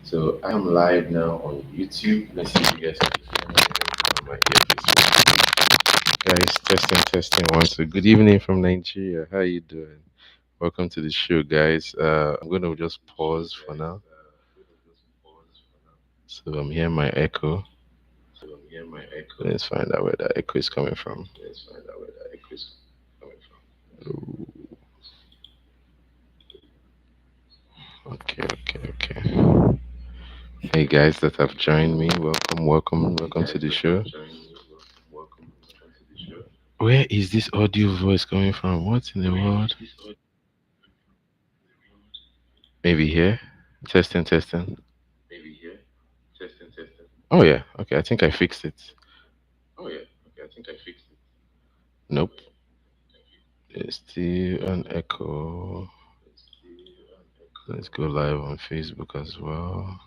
So I'm live now on YouTube. Let's see if you guys can hear me on my earpiece. Guys, testing, one, two. Good evening from Nigeria. How you doing? Welcome to the show, guys. I'm gonna just pause for now. So I'm hearing my echo. Let's find out where that echo is coming from. Ooh, okay. Hey guys that have joined me, welcome to the show. Where is this audio voice coming from? What in the world? Maybe here. Testing. Oh yeah. Okay, I think I fixed it. Nope. It's still an echo. Let's go live on Facebook as well.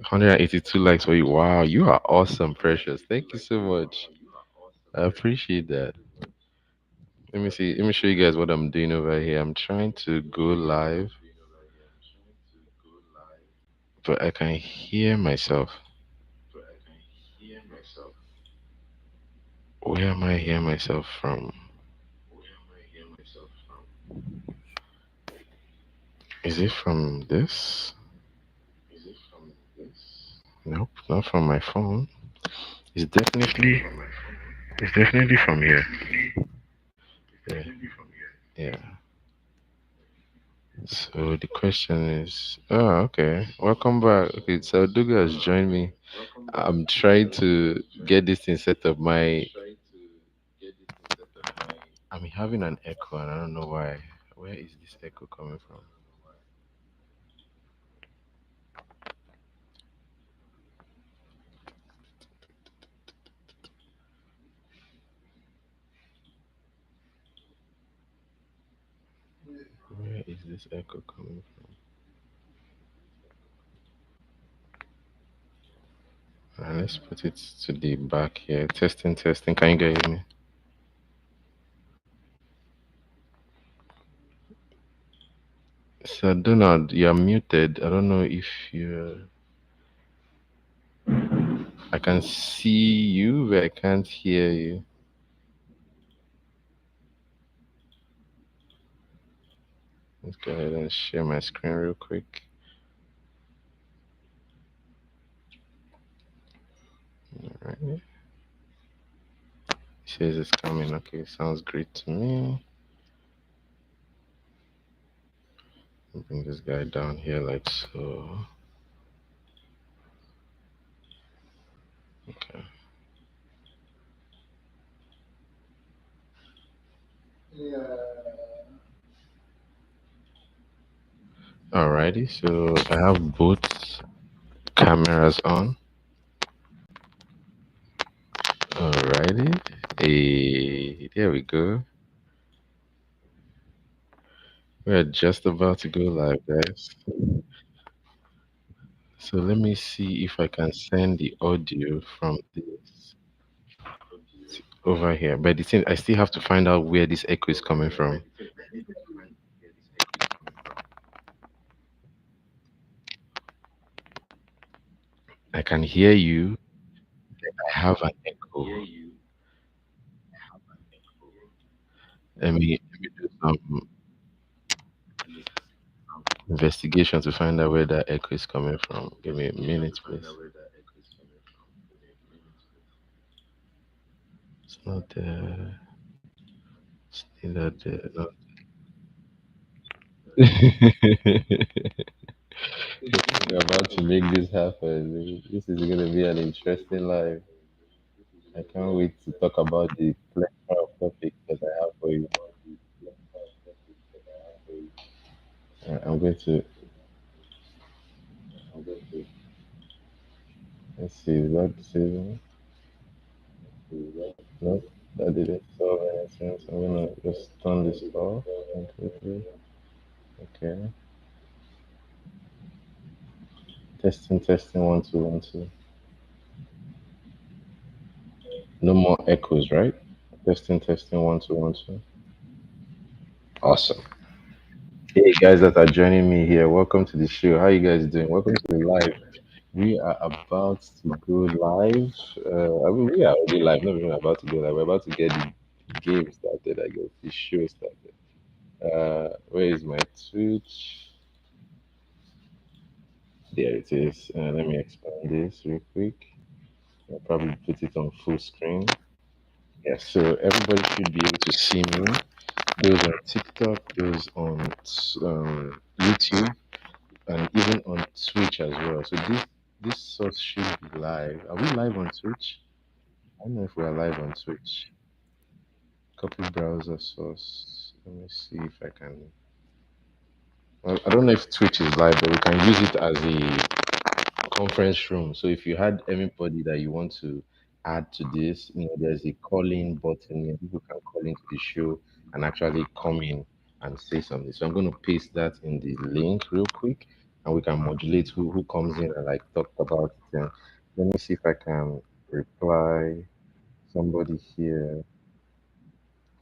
182 likes for you. Wow, you are awesome, Precious. Thank you so much. I appreciate that. Let me see. Let me show you guys what I'm doing over here. I'm trying to go live, but I can hear myself. Where am I hearing myself from? Is it from this? Nope, not from my phone. It's definitely it's definitely from here. Yeah. Yeah. So the question is, oh, okay. Welcome back. Okay, so Dugu has joined me. I'm trying to get this thing set up. I'm having an echo and I don't know why. Where is this echo coming from? Where is this echo coming from? And let's put it to the back here. Testing. Can you guys hear me? So Donald, you're muted. I don't know if you. I can see you, but I can't hear you. Let's go ahead and share my screen real quick. All right. Says it's coming. Okay, sounds great to me. I'll bring this guy down here like so. Okay. Alrighty, so I have both cameras on. Alrighty. Hey, there we go. We're just about to go live, guys. So let me see if I can send the audio from this over here. But the thing, I still have to find out where this echo is coming from. I can hear you. I have an echo. Let me do some investigation to find out where that echo is coming from. Give me a minute, please. It's not there. It's neither there. No. We're about to make this happen. This is going to be an interesting live. I can't wait to talk about the plethora of topics that I have for you. I'm going to, let's see, is that the season? No, that didn't solve anything. So I'm going to just turn this off completely. Okay. Testing, one, two. No more echoes, right? Testing, one, two. Awesome. Hey guys that are joining me here, welcome to the show. How you guys doing? Welcome to the live. We are about to go live. We are already live. Not even about to go live. We're about to get the game started. I guess the show started. Where is my Twitch? There it is. Let me expand this real quick. I'll probably put it on full screen. Yeah, so everybody should be able to see me. Those on TikTok, those on YouTube, and even on Twitch as well. So this source should be live. Are we live on Twitch? I don't know if we are live on Twitch. Copy browser source. Let me see if I can. Well, I don't know if Twitch is live, but we can use it as a conference room. So if you had anybody that you want to add to this, there's a call-in button here. People can call into the show and actually come in and say something. So I'm going to paste that in the link real quick, and we can modulate who comes in and like talk about it. And let me see if I can reply somebody here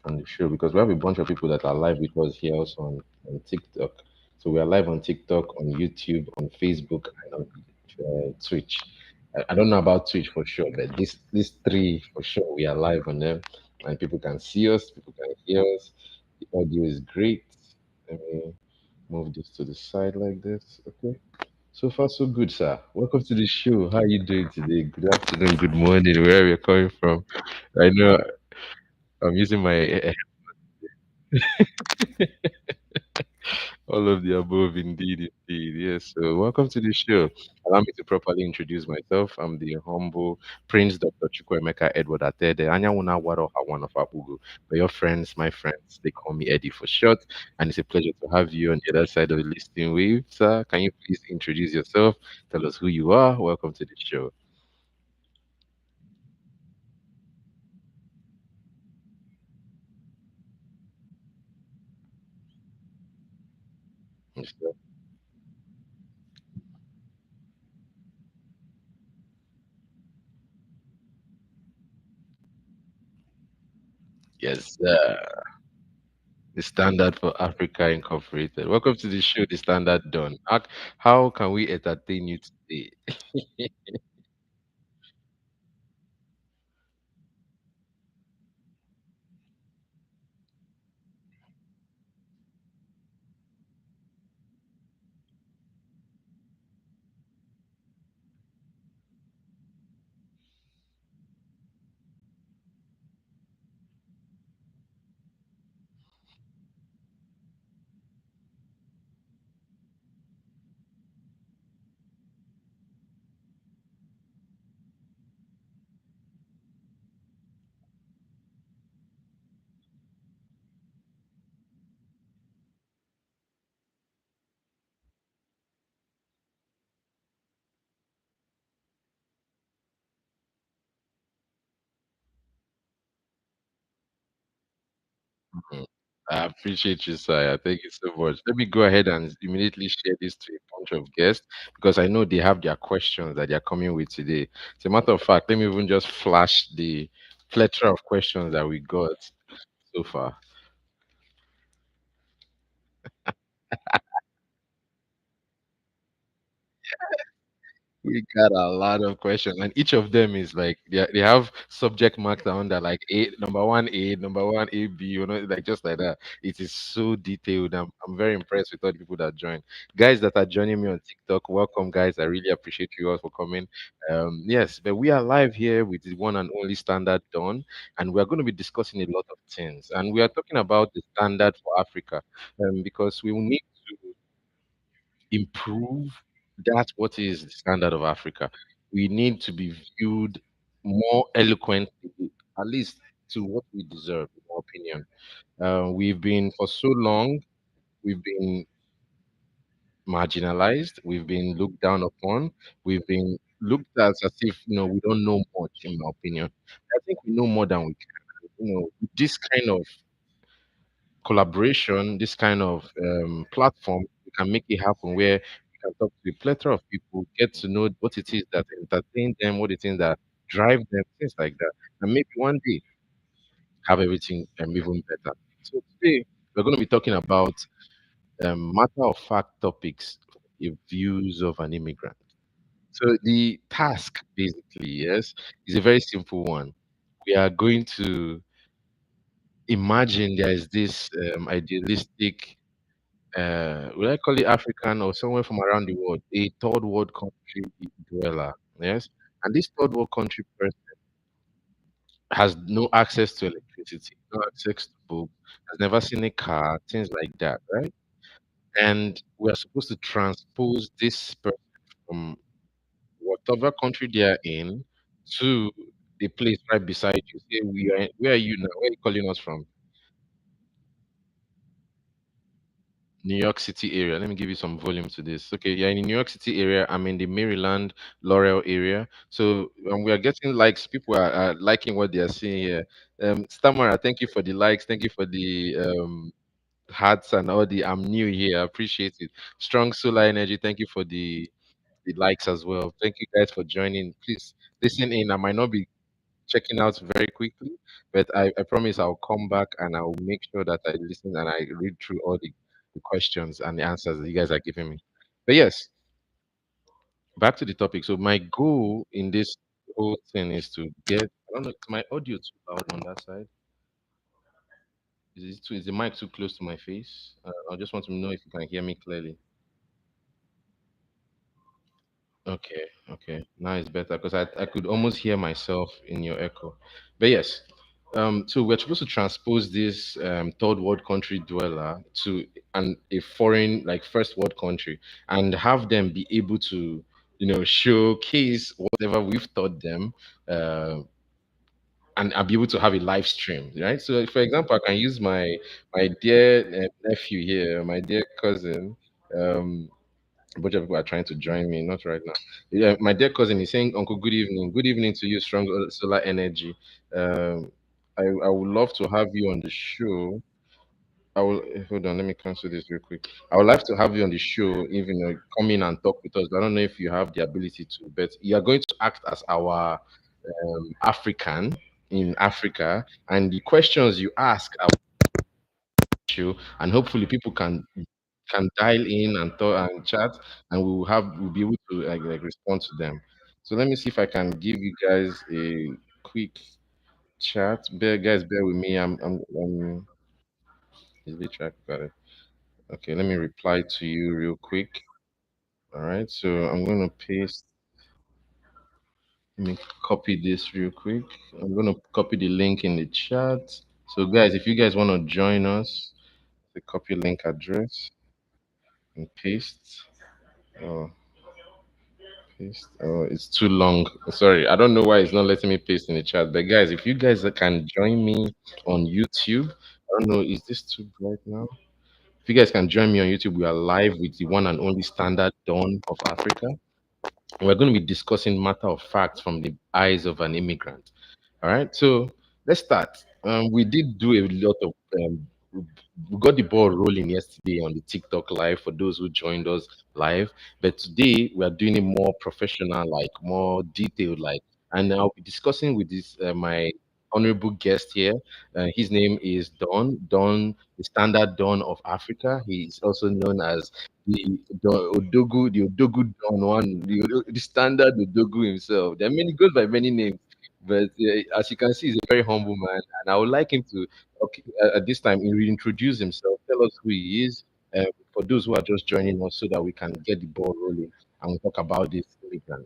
on the show because we have a bunch of people that are live with us here also on TikTok. So we are live on TikTok, on YouTube, on Facebook, and on Twitch. I don't know about Twitch for sure, but these three for sure we are live on them, and people can see us, people can hear us. The audio is great. Let me move this to the side like this. Okay. So far, so good, sir. Welcome to the show. How are you doing today? Good afternoon, good morning, wherever you're coming from. I know I'm using my all of the above, indeed, indeed. Yes. So, welcome to the show. Allow me to properly introduce myself. I'm the humble Prince Dr. Chukwemeka Edward Attah-Edeh. Anyawuna Waro Hawan of Abugu. But your friends, my friends, they call me Eddy for short. And it's a pleasure to have you on the other side of the listening wave. Sir, can you please introduce yourself? Tell us who you are. Welcome to the show. Yes, sir. Yes, sir. The Standard for Africa Incorporated. Welcome to the show, The Standard Don. How can we entertain you today? Mm. I appreciate you, Saya. Thank you so much. Let me go ahead and immediately share this to a bunch of guests because I know they have their questions that they're coming with today. As a matter of fact, let me even just flash the plethora of questions that we got so far. We got a lot of questions, and each of them is like they have subject marks under like A, number one A B, like just like that. It is so detailed. I'm very impressed with all the people that join. Guys that are joining me on TikTok, welcome, guys. I really appreciate you all for coming. Yes, but we are live here with the one and only Standard Don, and we are going to be discussing a lot of things, and we are talking about the standard for Africa, because we will need to improve that what is the standard of Africa. We need to be viewed more eloquently, at least to what we deserve, in my opinion. We've been for so long, we've been marginalized, we've been looked down upon, we've been looked at as if we don't know much, in my opinion. I think we know more than we can. With this kind of collaboration, this kind of platform, we can make it happen where we can talk to a plethora of people, get to know what it is that entertain them, what it is that drive them, things like that. And maybe one day have everything even better. So today we're going to be talking about matter of fact topics, views of an immigrant. So the task, basically, yes, is a very simple one. We are going to imagine there is this idealistic, will I call it African or somewhere from around the world, a third world country dweller, yes, and this third world country person has no access to electricity, no access to books, has never seen a car, things like that, right? And we are supposed to transpose this person from whatever country they are in to the place right beside you. Say, where are you now? Where are you calling us from? New York City area. Let me give you some volume to this. Okay, you're in the New York City area. I'm in the Maryland Laurel area. So we are getting likes. People are liking what they are seeing here. Stamara, thank you for the likes. Thank you for the hearts and all the. I'm new here. I appreciate it. Strong solar energy. Thank you for the likes as well. Thank you guys for joining. Please listen in. I might not be checking out very quickly, but I promise I'll come back and I'll make sure that I listen and I read through all the questions and the answers that you guys are giving me. But yes, back to the topic. So my goal in this whole thing is to get, I don't know, is my audio too loud on that side? Is the mic too close to my face? I just want to know if you can hear me clearly. Okay, okay. Now it's better because I could almost hear myself in your echo. But yes, so we're supposed to transpose this third world country dweller to a foreign, like first world country, and have them be able to, showcase whatever we've taught them, uh, and I'll be able to have a live stream, right? So, for example, I can use my dear nephew here, my dear cousin. Um, a bunch of people are trying to join me, not right now. Yeah, my dear cousin is saying, Uncle, good evening. Good evening to you, strong solar energy. I would love to have you on the show. I will hold on, let me cancel this real quick. I would like to have you on the show, even come in and talk with us. But I don't know if you have the ability to, but you are going to act as our African in Africa, and the questions you ask are you, and hopefully people can dial in and talk and chat, and we'll be able to like respond to them. So let me see if I can give you guys a quick chat. Bear with me. I'm is the track got it. Okay, let me reply to you real quick. All right, so I'm gonna paste. Let me copy this real quick. I'm gonna copy the link in the chat. So guys, if you guys want to join us, the copy link address and paste. Oh, paste. Oh, it's too long. Sorry, I don't know why it's not letting me paste in the chat. But guys, if you guys can join me on YouTube, I don't know, is this too bright now? If you guys can join me on YouTube, we are live with the one and only Standard Don of Africa. We're going to be discussing matter of facts from the eyes of an immigrant. All right, so let's start. We did do a lot of we got the ball rolling yesterday on the TikTok live for those who joined us live, but today we are doing it more professional, like more detailed, like, and I'll be discussing with this my honorable guest here. His name is Don, the Standard Don of Africa. He is also known as the Odogu Don one, the standard Odogu himself. There are many, goes by many names, but as you can see, he's a very humble man, and I would like him to, okay, at this time, he reintroduce himself, tell us who he is, for those who are just joining us, so that we can get the ball rolling and we'll talk about this later.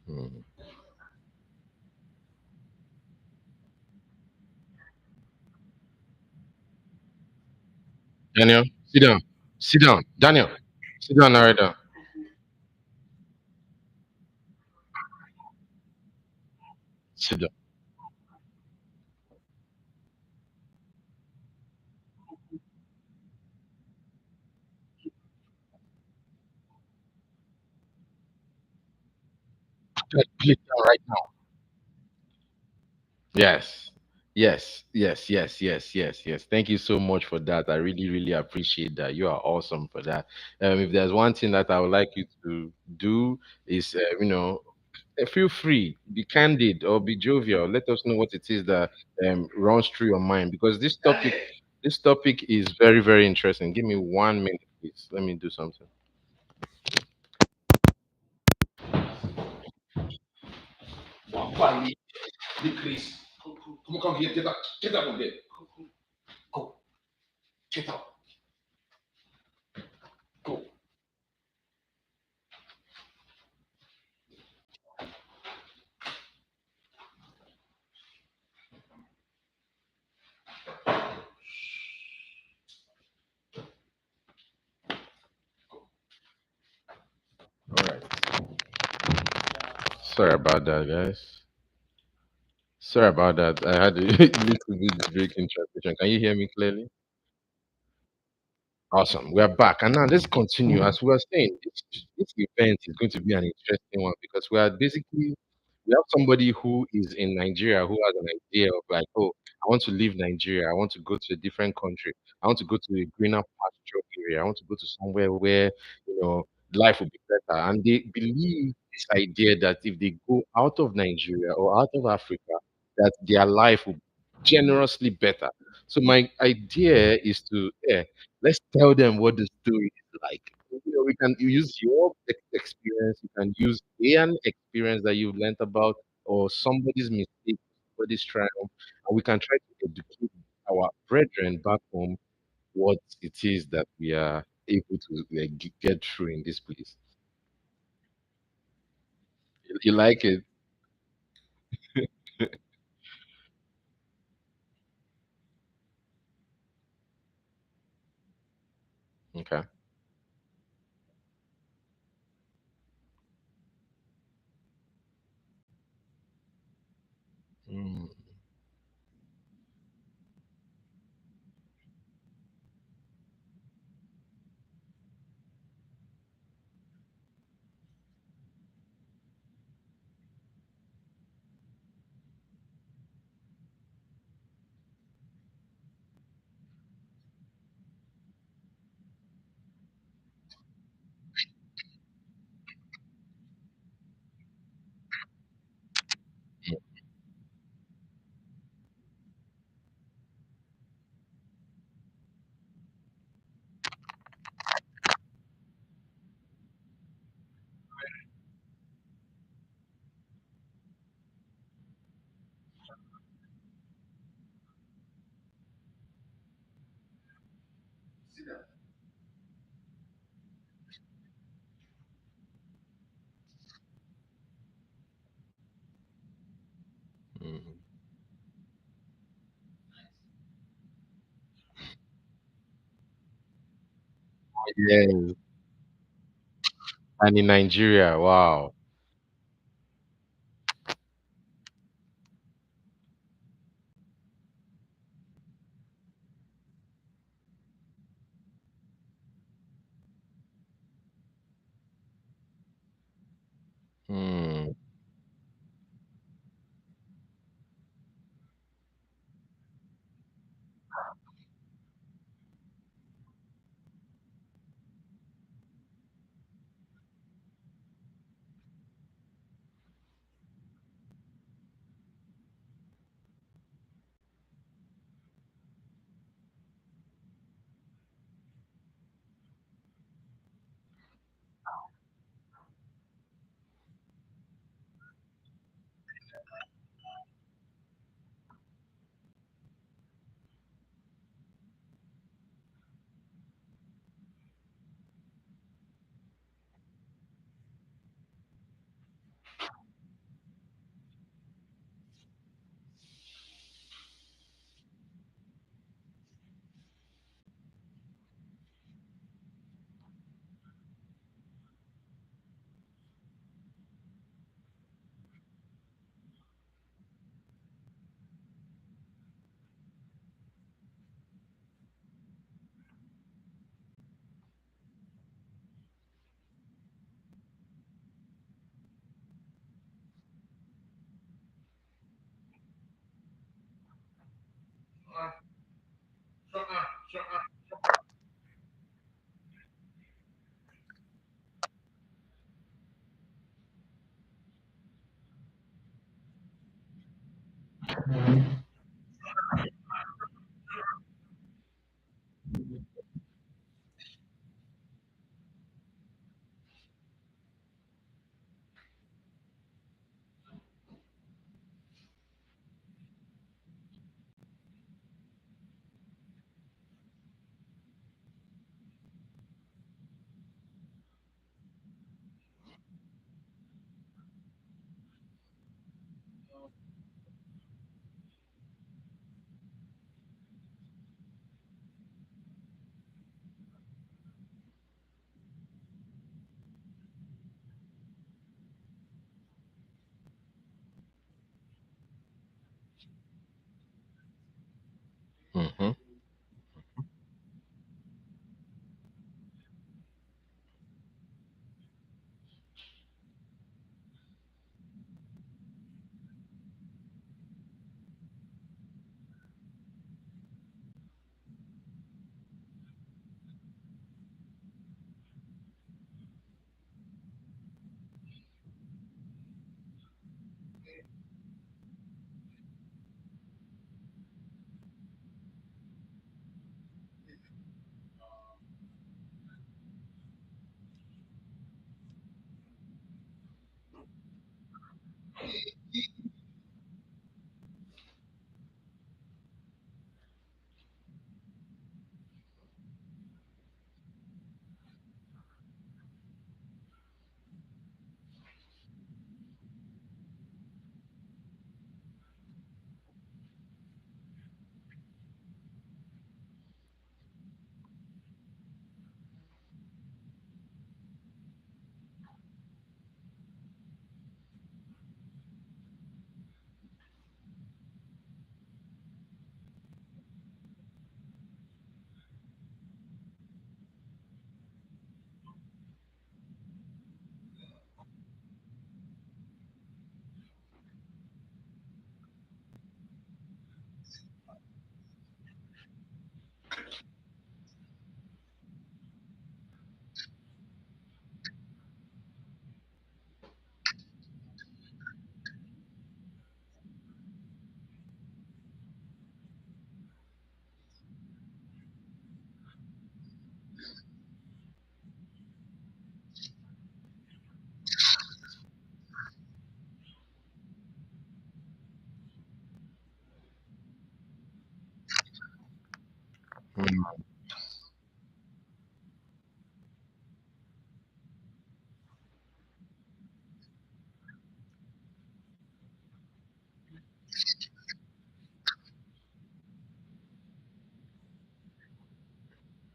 Hmm. Daniel, sit down. Sit down. Daniel, sit down, narrator. Sit down. Please down right now. Yes. Yes, yes, yes, yes, yes, yes. Thank you so much for that. I really, really appreciate that. You are awesome for that. If there's one thing that I would like you to do is, feel free, be candid or be jovial. Let us know what it is that runs through your mind because this topic is very, very interesting. Give me 1 minute, please. Let me do something. Why, please, come here, get up from there. Go, get up, go. All right. Sorry about that, guys. Sorry about that. I had a little bit break in translation. Can you hear me clearly? Awesome. We are back. And now let's continue. As we were saying, this event is going to be an interesting one because we have somebody who is in Nigeria who has an idea of like, oh, I want to leave Nigeria. I want to go to a different country. I want to go to a greener pasture area. I want to go to somewhere where, life will be better. And they believe this idea that if they go out of Nigeria or out of Africa, that their life will be generously better. So my idea is to let's tell them what the story is like. We can use your experience, you can use an experience that you've learned about, or somebody's mistake, somebody's triumph, and we can try to educate our brethren back home what it is that we are able to like, get through in this place. You like it? Okay. Mm. Mm. Yes. And in Nigeria, wow. Hmm. Mm-hmm.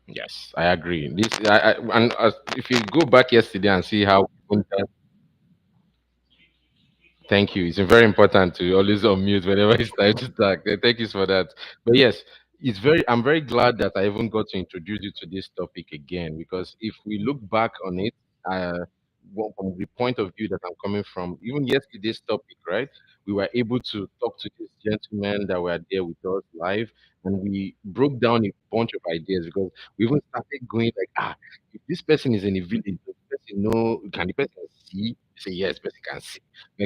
Yes, I agree. And if you go back yesterday and see how thank you. It's very important to always unmute whenever it's time to talk. Thank you for that. But yes, it's very. I'm very glad that I even got to introduce you to this topic again because if we look back on it, from the point of view that I'm coming from, even yesterday's topic, right? We were able to talk to these gentlemen that were there with us live, and we broke down a bunch of ideas because we even started going like, if this person is in a village, does the person know? Can the person see? Say yes, person can see.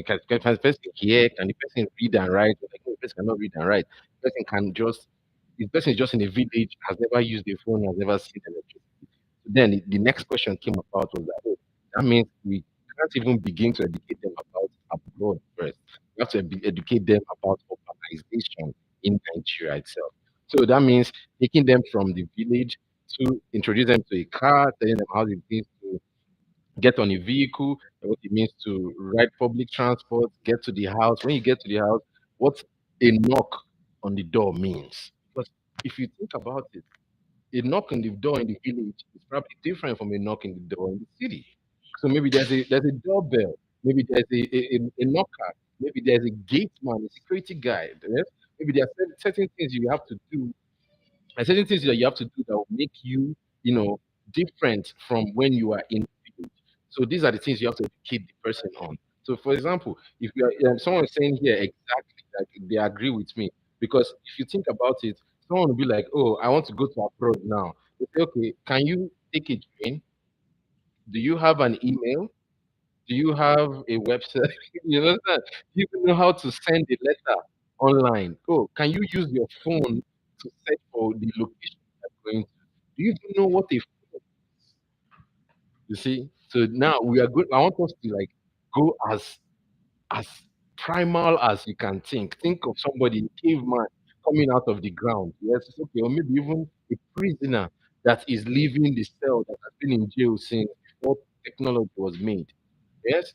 Can the person hear? Can the person read and write? Like, no, the person cannot read and write. The person can just, the person is just in a village, has never used a phone, has never seen electricity. So then the next question came about was that, oh, that means we can't even begin to educate them about abroad first. We have to educate them about urbanization in Nigeria itself. So that means taking them from the village to introduce them to a car, telling them how it means to get on a vehicle, and what it means to ride public transport, get to the house. When you get to the house, what a knock on the door means. Because if you think about it, a knock on the door in the village is probably different from a knock on the door in the city. So maybe there's a doorbell, maybe there's a knocker, maybe there's a gate man, a security guy. Yes? Maybe there are certain things you have to do and certain things that you have to do that will make you, different from when you are in the village. So these are the things you have to educate the person on. So, for example, if you are someone is saying here exactly like they agree with me because if you think about it, Someone will be like, "Oh, I want to go to abroad now." They say, "Okay, can you take a train? Do you have an email? Do you have a website? You understand? Do you even know how to send a letter online? Oh, can you use your phone to search for the location you're going to? Do you even know what a phone is?" You see? So now we are good. I want us to like go as primal as you can think. Think of somebody, a caveman, coming out of the ground. Yes, it's okay. Or maybe even a prisoner that is leaving the cell that has been in jail since before technology was made. Yes,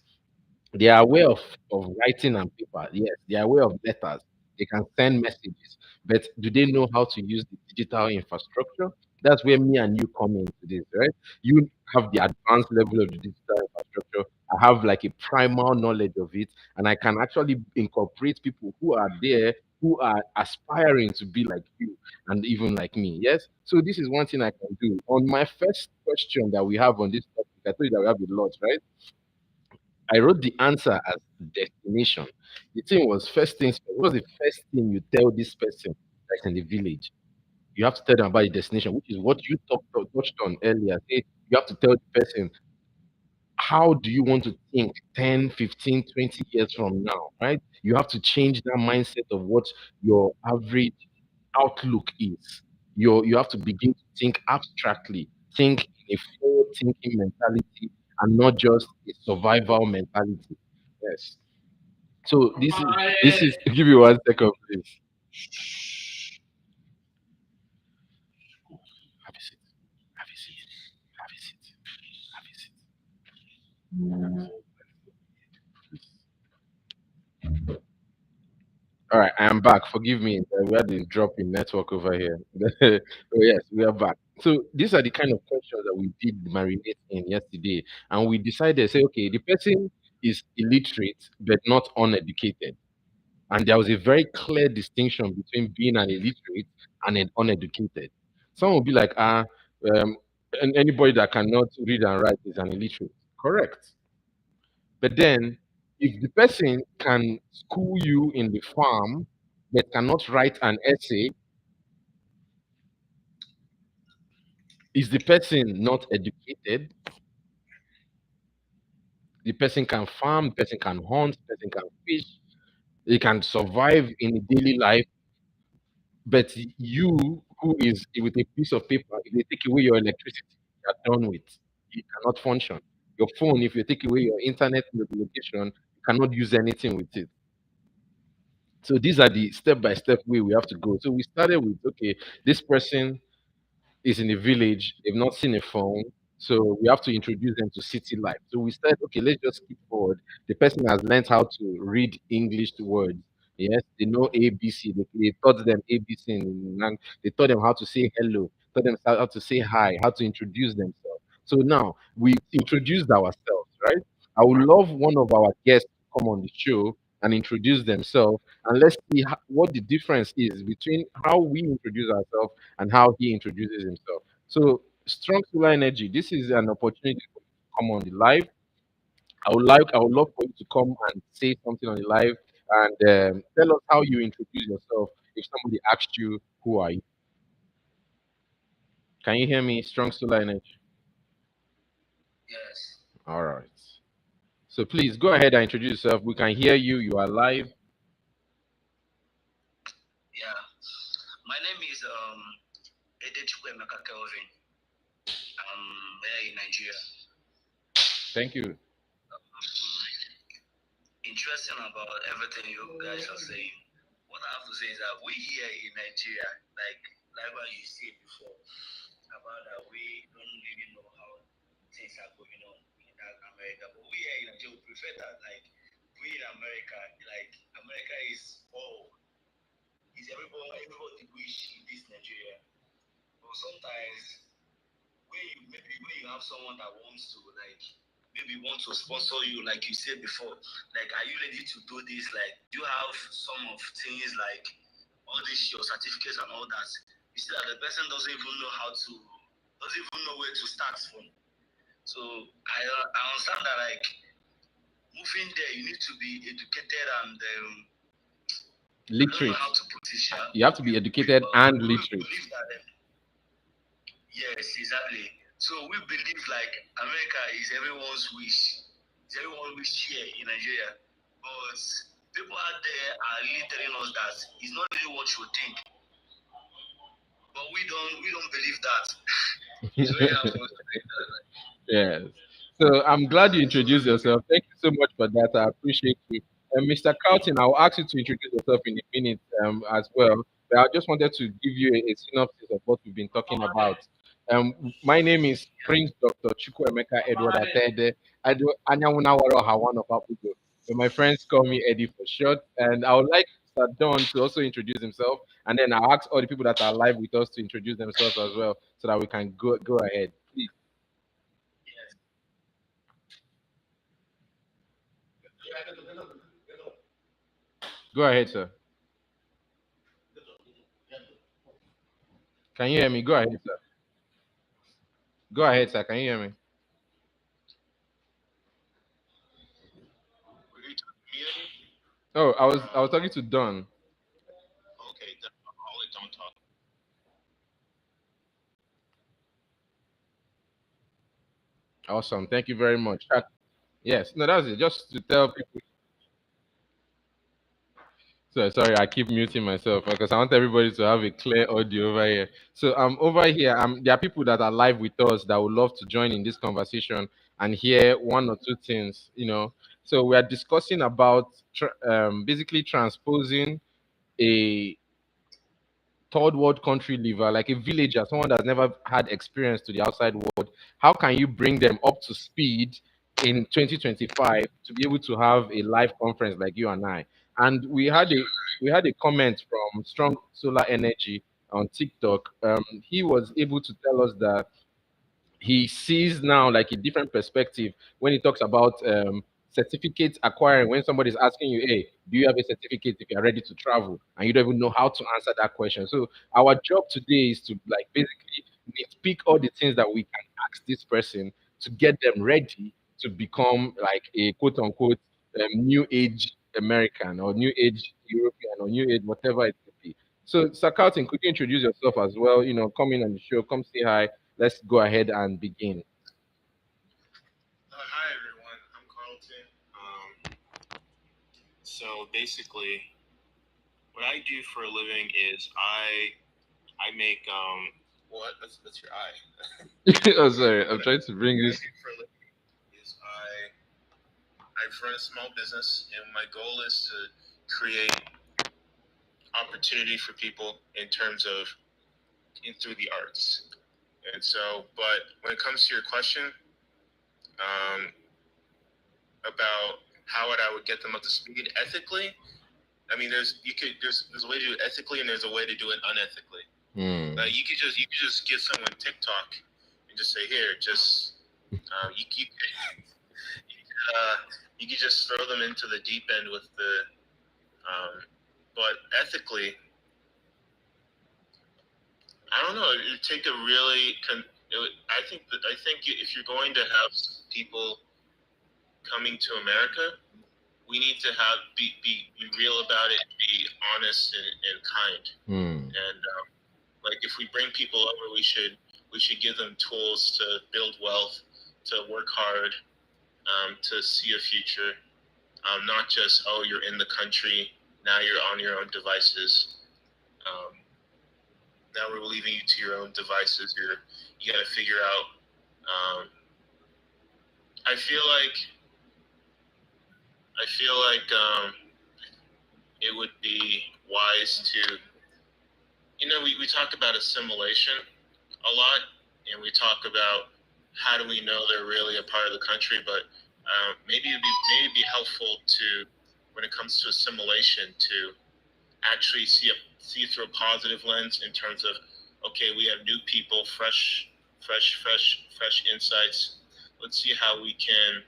they are aware of writing and paper. Yes, they are aware of letters. They can send messages. But do they know how to use the digital infrastructure? That's where me and you come into this, right? You have the advanced level of the digital infrastructure. I have like a primal knowledge of it, and I can actually incorporate people who are there who are aspiring to be like you and even like me. Yes. So this is one thing I can do. On my first question that we have on this topic, I told you that we have a lot, right? I wrote the answer as destination. The thing was first things first. What's the first thing you tell this person that's in the village? You have to tell them about the destination, which is what you touched on earlier. Say you have to tell the person how do you want to think 10, 15, 20 years from now, right? You have to change that mindset of what your average outlook is. You have to begin to think abstractly, think in a forward thinking mentality and not just a survival mentality. Yes. So this is give me 1 second, please. Shh. Have a seat. Have a seat. Have a seat. Have a seat. All right, I am back. Forgive me. We had a drop in network over here. Oh, yes, we are back. So these are the kind of questions that we did marinate in yesterday, and we decided, say, okay, the person is illiterate but not uneducated, and there was a very clear distinction between being an illiterate and an uneducated. Some will be like, and anybody that cannot read and write is an illiterate. Correct. But then, if the person can school you in the farm but cannot write an essay, is the person not educated? The person can farm, the person can hunt, the person can fish, they can survive in a daily life. But you, who is with a piece of paper, if they take away your electricity, you are done with. You cannot function. Your phone, if you take away your internet location, you cannot use anything with it. So these are the step-by-step way we have to go. So we started with, okay, this person is in a village, they've not seen a phone, so we have to introduce them to city life. So we said, okay, let's just skip forward. The person has learned how to read English words. Yes, they know ABC. They taught them ABC they taught them how to say hello, taught them how to say hi, how to introduce themselves. So now we introduced ourselves, right? I would love one of our guests to come on the show and introduce themselves, and let's see what the difference is between how we introduce ourselves and how he introduces himself. So, strong solar energy. This is an opportunity for you to come on the live. I would love for you to come and say something on the live and tell us how you introduce yourself. If somebody asked you, "Who are you?" Can you hear me? Strong solar energy. All right. So please go ahead and introduce yourself. We can hear you. You are live. Thank you. Literate. You have to be educated and literate. Yes, exactly. So we believe like America is everyone's wish. It's everyone's wish here in Nigeria. But people out there are really telling us that it's not really what you think. But we don't believe that. It's very hard for us to believe that. Yes. So I'm glad you introduced yourself. Thank you so much for that. I appreciate you. Mr. Carlton, I'll ask you to introduce yourself in a minute as well. But I just wanted to give you a synopsis of what we've been talking about. My name is Prince Dr. Chukwuemeka Edward Attah-Edeh. I do Anyawunawaro Hawan of Abuja. But my friends call me Eddy4SHoT. And I would like Mr. Don to also introduce himself. And then I'll ask all the people that are live with us to introduce themselves as well so that we can go ahead. Please. Go ahead, sir. Can you hear me? Go ahead, sir. Go ahead, sir. Can you hear me? Oh, I was talking to Don. Okay, I'll let Don talk. Awesome. Thank you very much. Yes, no, that's it. Just to tell people. So sorry, I keep muting myself because I want everybody to have a clear audio over here. So over here, there are people that are live with us that would love to join in this conversation and hear one or two things. So we are discussing about basically transposing a third world country liver, like a villager, someone that's never had experience to the outside world, how can you bring them up to speed in 2025 to be able to have a live conference like you and I? And we had a comment from Strong Solar Energy on TikTok. He was able to tell us that he sees now like a different perspective when he talks about certificate acquiring. When somebody's asking you, hey, do you have a certificate if you're ready to travel, and you don't even know how to answer that question. So our job today is to like basically nitpick all the things that we can ask this person to get them ready to become like a quote unquote new age American or new age European or new age whatever it could be. So Sir Carlton, could you introduce yourself as well? Come in on the show, come say hi. Let's go ahead and begin. Hi everyone, I'm Carlton. So basically, what I do for a living is I make what? That's your eye. Oh, sorry, I'm trying to bring What I this. do for a living is I run a small business, and my goal is to create opportunity for people in terms of through the arts. And so, but when it comes to your question about how I would get them up to speed ethically, I mean, there's a way to do it ethically, and there's a way to do it unethically. You could just give someone TikTok and just say, here, just you could just throw them into the deep end with the but ethically, I don't know. It would take a really. I think if you're going to have people coming to America, we need to be real about it, be honest and kind. And like if we bring people over, we should give them tools to build wealth, to work hard, to see a future. Not just you're in the country, now you're on your own devices. Now we're leaving you to your own devices. You got to figure out. I feel like it would be wise to, we talk about assimilation a lot, and we talk about how do we know they're really a part of the country, but maybe it'd be helpful to, when it comes to assimilation, to actually see through a positive lens in terms of, okay, we have new people, fresh insights. Let's see how we can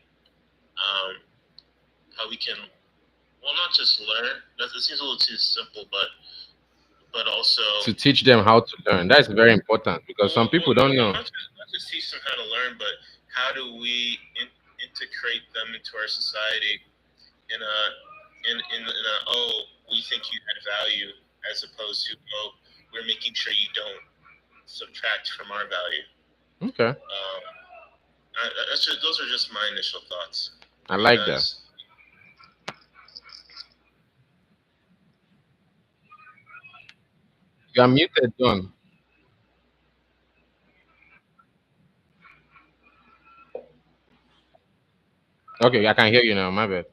well, not just learn. It seems a little too simple, but also To teach them how to learn. That's very important because some people don't know. Not just teach them how to learn, but how do we integrate them into our society in a we think you add value as opposed to, oh, we're making sure you don't subtract from our value. Okay. Those are just my initial thoughts. I like that. You are muted, Don. Okay, I can hear you now. My bad.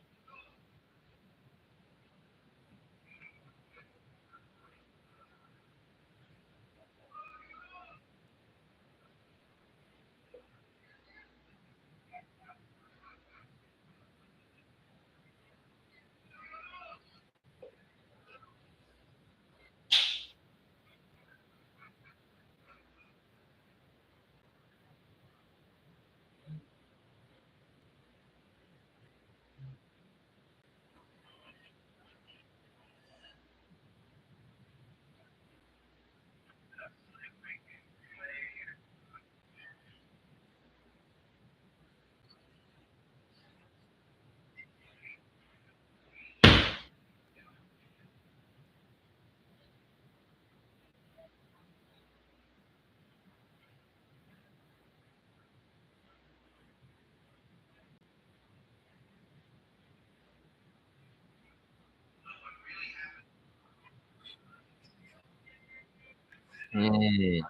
Mm.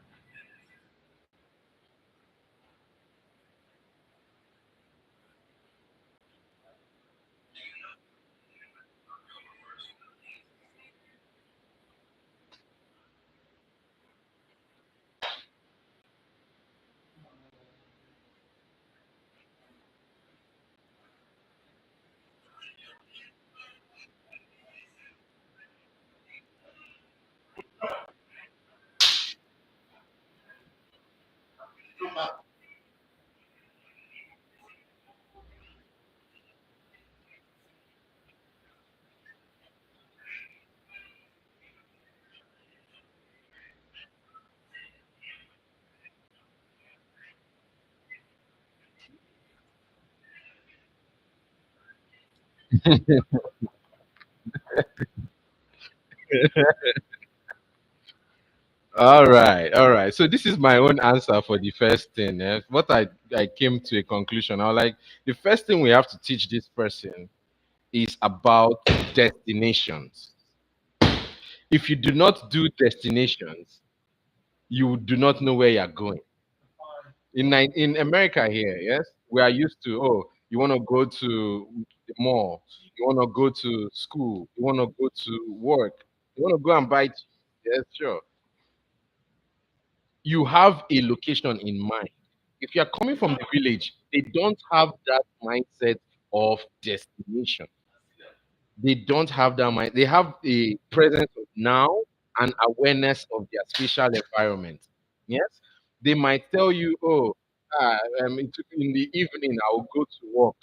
All right, all right. So this is my own answer for the first thing. What I came to a conclusion. I was like, the first thing we have to teach this person is about destinations. If you do not do destinations, you do not know where you're going. In America here, yes, we are used to, oh, you want to go to the mall, you want to go to school, you want to go to work, you want to go and buy cheese. Yes, sure. You have a location in mind. If you are coming from the village, they don't have that mindset of destination. They don't have that mind. They have a presence of now and awareness of their spatial environment. Yes, they might tell you, "Oh, in the evening I will go to work."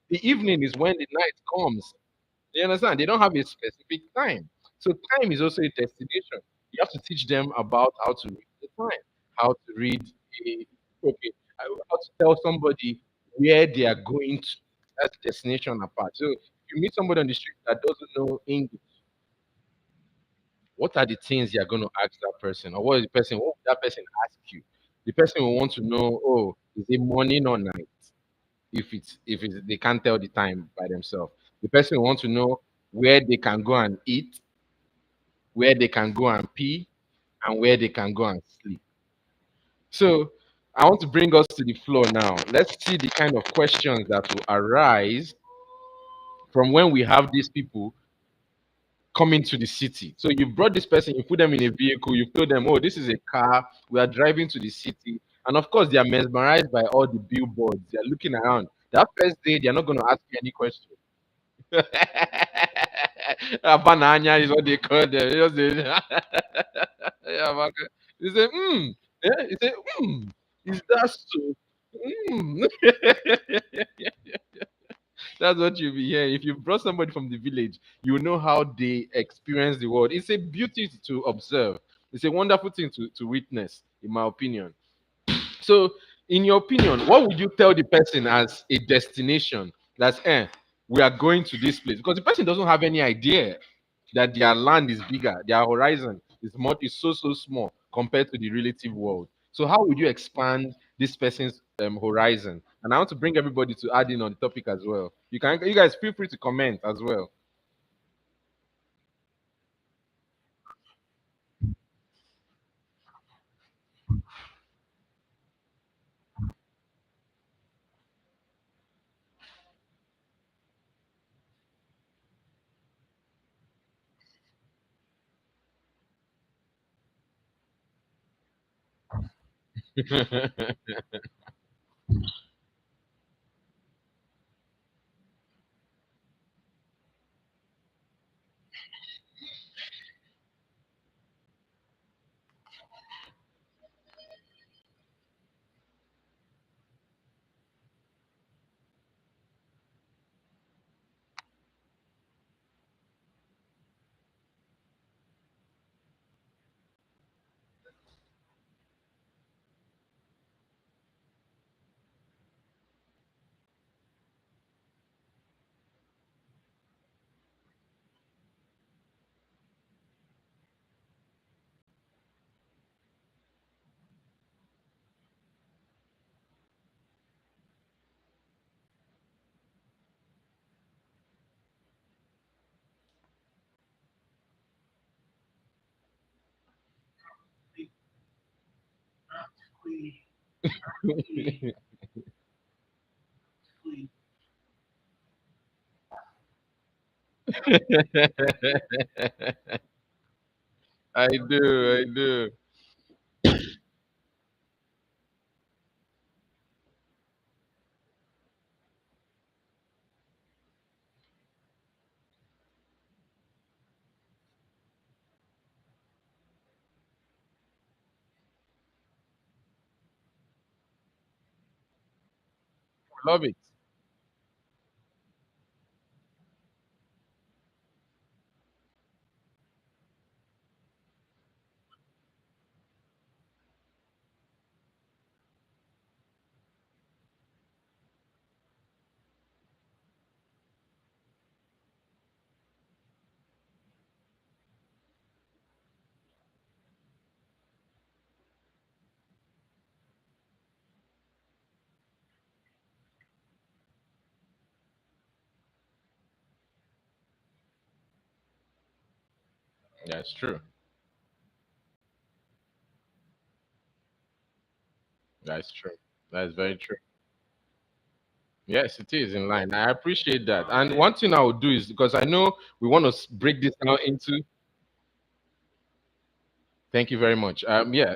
The evening is when the night comes. You understand? They don't have a specific time. So time is also a destination. You have to teach them about how to read the time, how to read a, okay, how to tell somebody where they are going to. That's destination apart. So if you meet somebody on the street that doesn't know English, what are the things you're going to ask that person? Or what will that person ask you? The person will want to know, oh, is it morning or night? If it's they can't tell the time by themselves. The person will want to know where they can go and eat, where they can go and pee, and where they can go and sleep. So I want to bring us to the floor now. Let's see the kind of questions that will arise from when we have these people coming to the city. So you brought this person, you put them in a vehicle, you told them, oh, this is a car, we are driving to the city. And of course, they are mesmerized by all the billboards. They're looking around. That first day, they're not going to ask you any questions. Banana is what they call them. They just say, yeah, man. They say, yeah, you say, is that so? Mm. That's what you'll be hearing. If you brought somebody from the village, you know how they experience the world. It's a beauty to observe. It's a wonderful thing to witness, in my opinion. So, in your opinion, what would you tell the person as a destination? That's we are going to this place because the person doesn't have any idea. that their land is bigger, their horizon is so small compared to the relative world. So how would you expand this person's horizon? And I want to bring everybody to add in on the topic as well. You guys feel free to comment as well. I do, I do. Love it. That's true. That's true. That's very true. Yes, it is in line. I appreciate that. And one thing I would do is because I know we want to break this down into. Thank you very much. Yeah,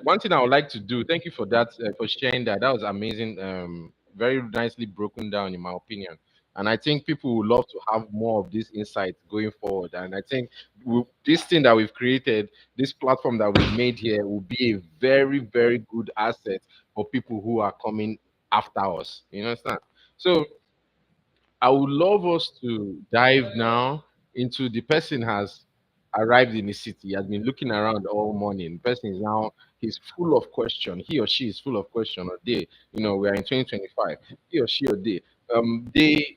one thing I would like to do. Thank you for that, for sharing that. That was amazing. Very nicely broken down, in my opinion. And I think people would love to have more of this insight going forward. And I think this thing that we've created, this platform that we've made here, will be a very, very good asset for people who are coming after us. You understand? So I would love us to dive now into the person has arrived in the city, has been looking around all morning. The person is now he's full of question. He or she is full of question or they, we are in 2025. He or she or they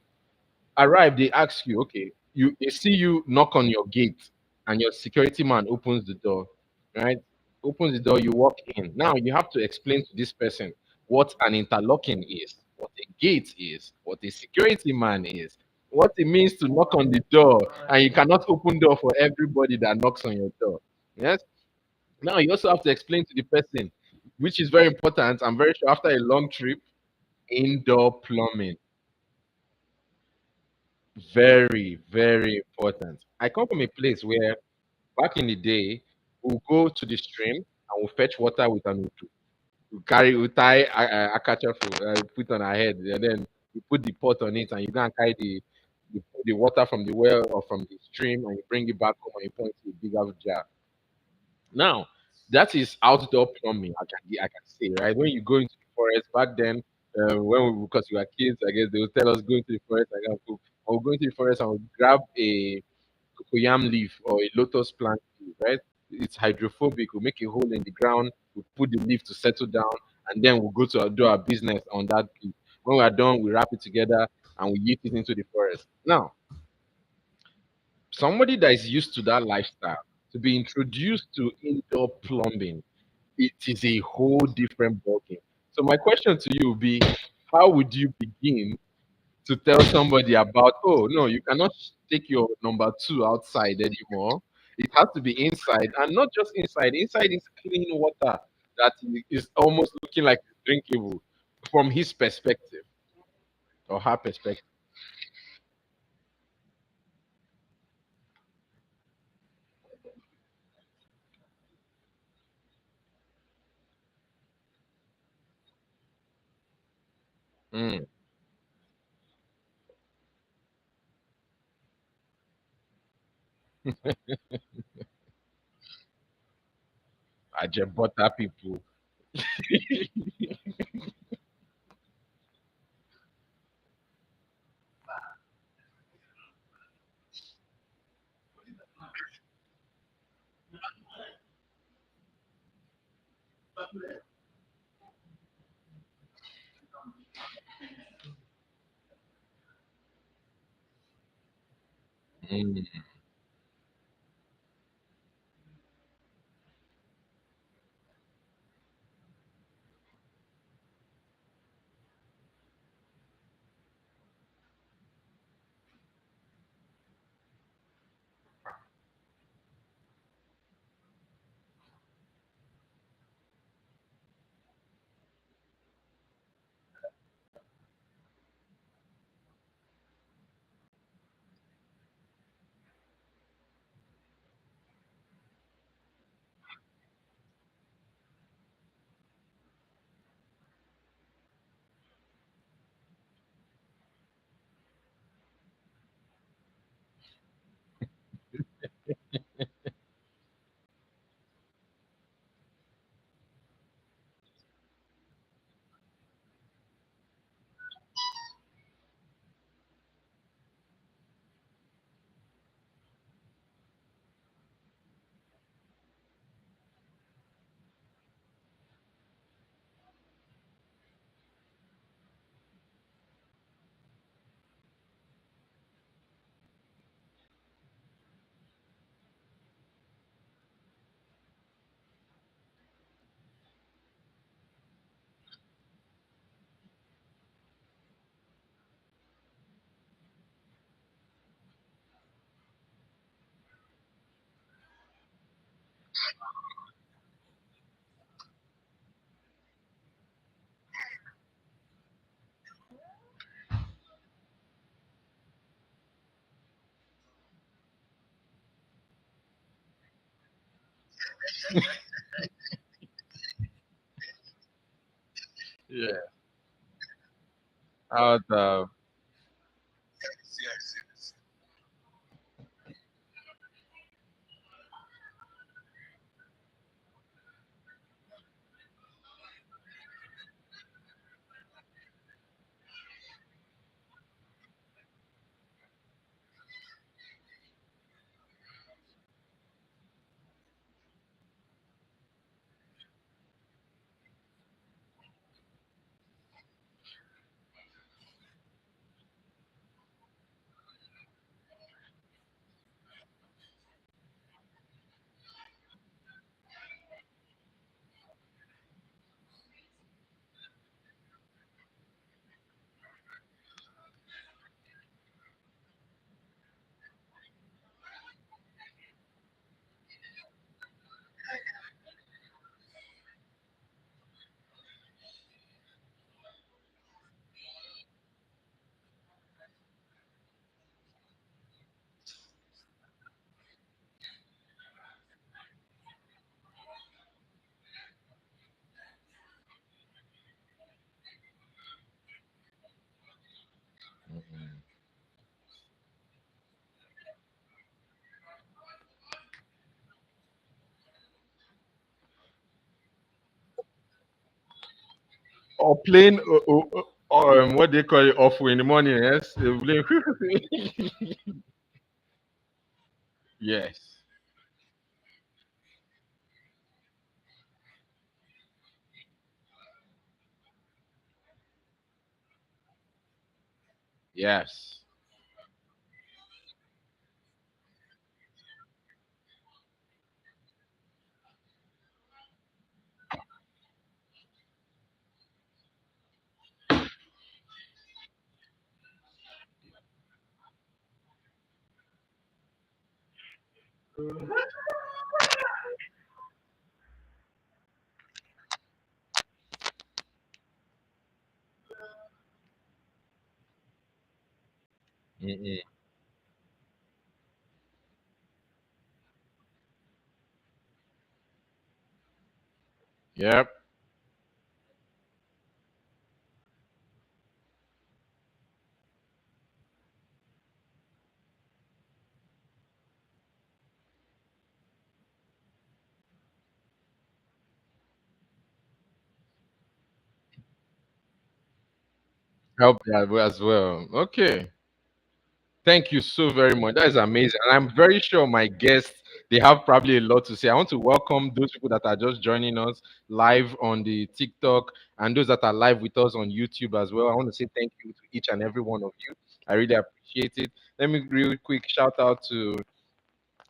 arrive, they ask you, okay, they see you knock on your gate and your security man opens the door, right? Opens the door, you walk in. Now you have to explain to this person what an interlocking is, what a gate is, what a security man is, what it means to knock on the door, and you cannot open door for everybody that knocks on your door. Yes. Now you also have to explain to the person, which is very important. I'm very sure after a long trip, indoor plumbing. Very, very important. I come from a place where back in the day, we'll go to the stream and we'll fetch water with an utu. We'll tie a catcher put on our head, and then we put the pot on it, and you go and carry the water from the well or from the stream, and you bring it back home and you pour it into a bigger jar. Now, that is outdoor plumbing, I can say, right? When you go into the forest back then, because we were kids, I guess they would tell us go into the forest. I will go into the forest and we'll grab a cocoyam leaf or a lotus plant leaf, right? It's hydrophobic. We'll make a hole in the ground. We'll put the leaf to settle down, and then we'll go to do our business on that leaf. When we're done, we wrap it together and we yeet it into the forest. Now, somebody that is used to that lifestyle to be introduced to indoor plumbing, it is a whole different ballgame. So my question to you would be, how would you begin to tell somebody about, oh no, you cannot take your number two outside anymore. It has to be inside, and not just inside. Inside is clean water that is almost looking like it's drinkable from his perspective or her perspective. Mm. I just butter people. Mm. Yeah. Out of or plain what they call it awful in the morning, yes. They play- yes. Yes. Mm-mm. Yep. Help that as well. Okay. Thank you so very much. That is amazing. And I'm very sure my guests, they have probably a lot to say. I want to welcome those people that are just joining us live on the TikTok and those that are live with us on YouTube as well. I want to say thank you to each and every one of you. I really appreciate it. Let me real quick shout out to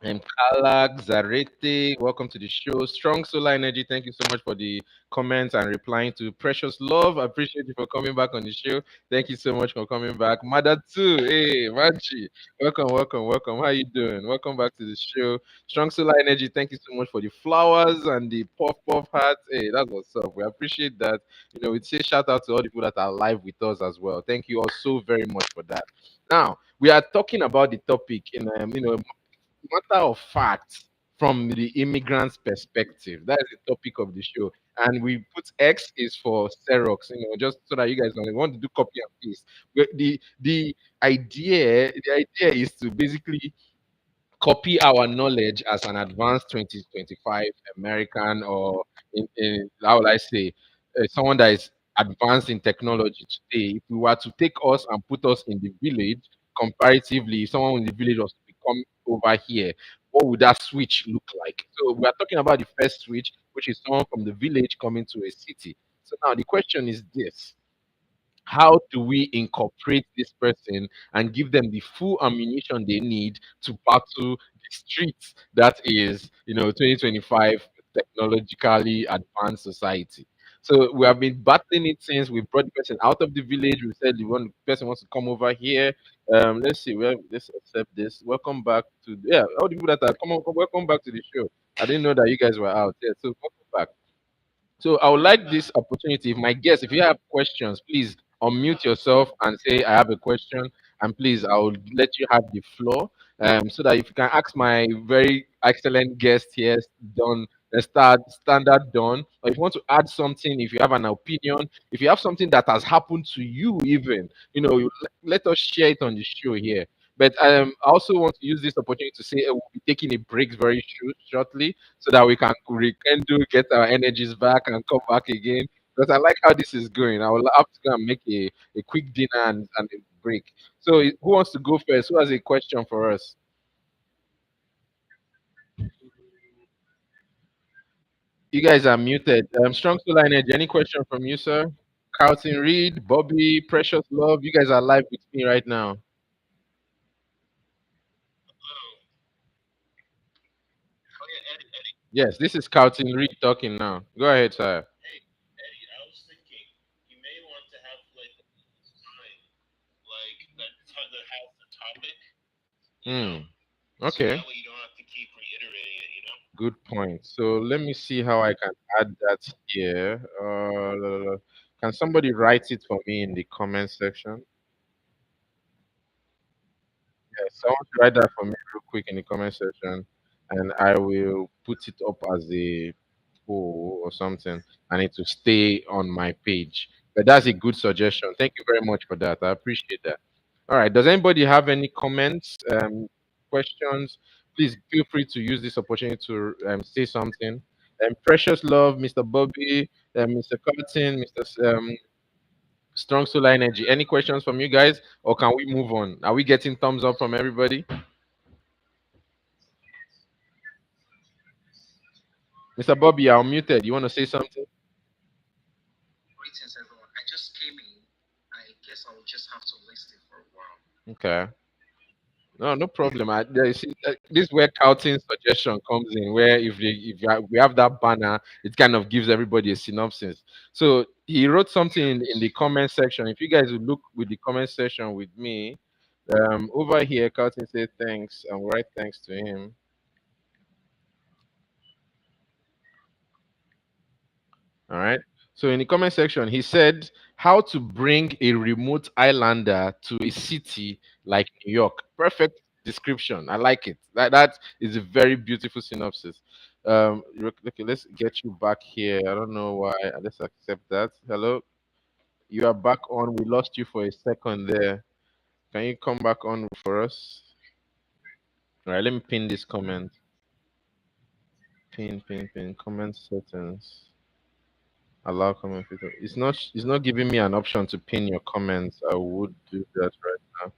Kalak, Zarete, welcome to the show. Strong Solar Energy, thank you so much for the comments and replying to Precious Love. I appreciate you for coming back on the show. Thank you so much for coming back. Mother too, hey, Manchi, welcome, welcome, welcome. How you doing? Welcome back to the show. Strong Solar Energy, thank you so much for the flowers and the puff puff hearts. Hey, that's what's up. We appreciate that. You know, we say shout out to all the people that are live with us as well. Thank you all so very much for that. Now, we are talking about the topic in matter of fact, from the immigrant's perspective, that is the topic of the show. And we put X is for Xerox, you know, just so that you guys know. We want to do copy and paste. But the idea is to basically copy our knowledge as an advanced 2025 American, or how will I say, someone that is advanced in technology today. If we were to take us and put us in the village, comparatively, if someone in the village was to become over here, what would that switch look like? So we are talking about the first switch, which is someone from the village coming to a city. So now the question is this: how do we incorporate this person and give them the full ammunition they need to battle the streets that is, 2025 technologically advanced society? So we have been battling it since we brought the person out of the village. We said the person wants to come over here. Let's see, let's accept this. Welcome back to, yeah, all the people that are, welcome back to the show. I didn't know that you guys were out. Yeah, so welcome back. So I would like this opportunity. If my guests, if you have questions, please unmute yourself and say, I have a question. And please, I will let you have the floor. So that if you can ask my very excellent guest here, Don, standard Don, or if you want to add something, if you have an opinion, if you have something that has happened to you, even, let us share it on the show here. But I also want to use this opportunity to say we'll be taking a break very shortly so that we can rekindle, get our energies back, and come back again. Because I like how this is going. I will have to go and make a quick dinner and a break. So, who wants to go first? Who has a question for us? You guys are muted. Strong Solar Energy, any question from you, sir? Carlton Reed, Bobby, Precious Love, you guys are live with me right now. Oh, oh yeah, Eddie. Yes, this is Carlton Reed talking now. Go ahead, sir. Hey, Eddie, I was thinking you may want to have like a sign like that has the topic, you know, Hmm. so Okay. that way you don't have to keep reiterating it, you know. Good point. So let me see how I can add that here. Can somebody write it for me in the comment section? Yes, someone should write that for me real quick in the comment section, and I will put it up as a poll or something. I need to stay on my page. But that's a good suggestion. Thank you very much for that. I appreciate that. All right. Does anybody have any comments, questions? Please feel free to use this opportunity to say something. Precious Love, Mr. Bobby, Mr. Curtin, Mr. Strong Solar Energy. Any questions from you guys, or can we move on? Are we getting thumbs up from everybody? Mr. Bobby, you're muted. You want to say something? Greetings, everyone. I just came in. I guess I will just have to listen for a while. Okay. No, no problem. This is where counting suggestion comes in. Where we have that banner, it kind of gives everybody a synopsis. So he wrote something in the comment section. If you guys would look with the comment section with me, over here, Carlton said thanks and write thanks to him. All right. So in the comment section, he said how to bring a remote islander to a city like New York. Perfect description. I like it. That is a very beautiful synopsis. Okay, let's get you back here. I don't know why. Let's accept that. Hello, you are back on. We lost you for a second there. Can you come back on for us? All right. Let me pin this comment. Pin. Comment settings. Allow comment filter. It's not giving me an option to pin your comments. I would do that right now.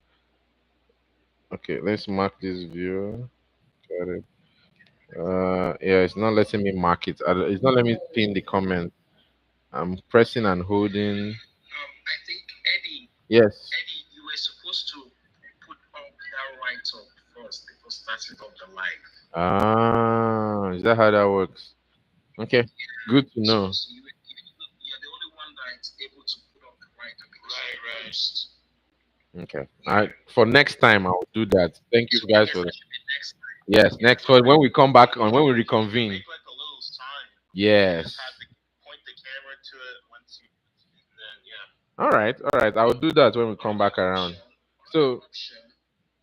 Okay, let's mark this view. Got it. Yeah, it's not letting me mark it. It's not letting me pin the comment. I'm pressing and holding. I think Yes. Eddie, you were supposed to put up that write up first before starting up the live. Ah, is that how that works? Okay, good to know. So you're the only one that's able to put up the write up because you're the host. Okay. All right. For next time, I'll do that. Thank you So I guys guess for that that. should be next time. Yes, next for when we come back on when we reconvene. Make like a little sign. Yes. Just have point the camera to it once you, and then yeah. All right, all right. I will do that when we come back around. So, Option,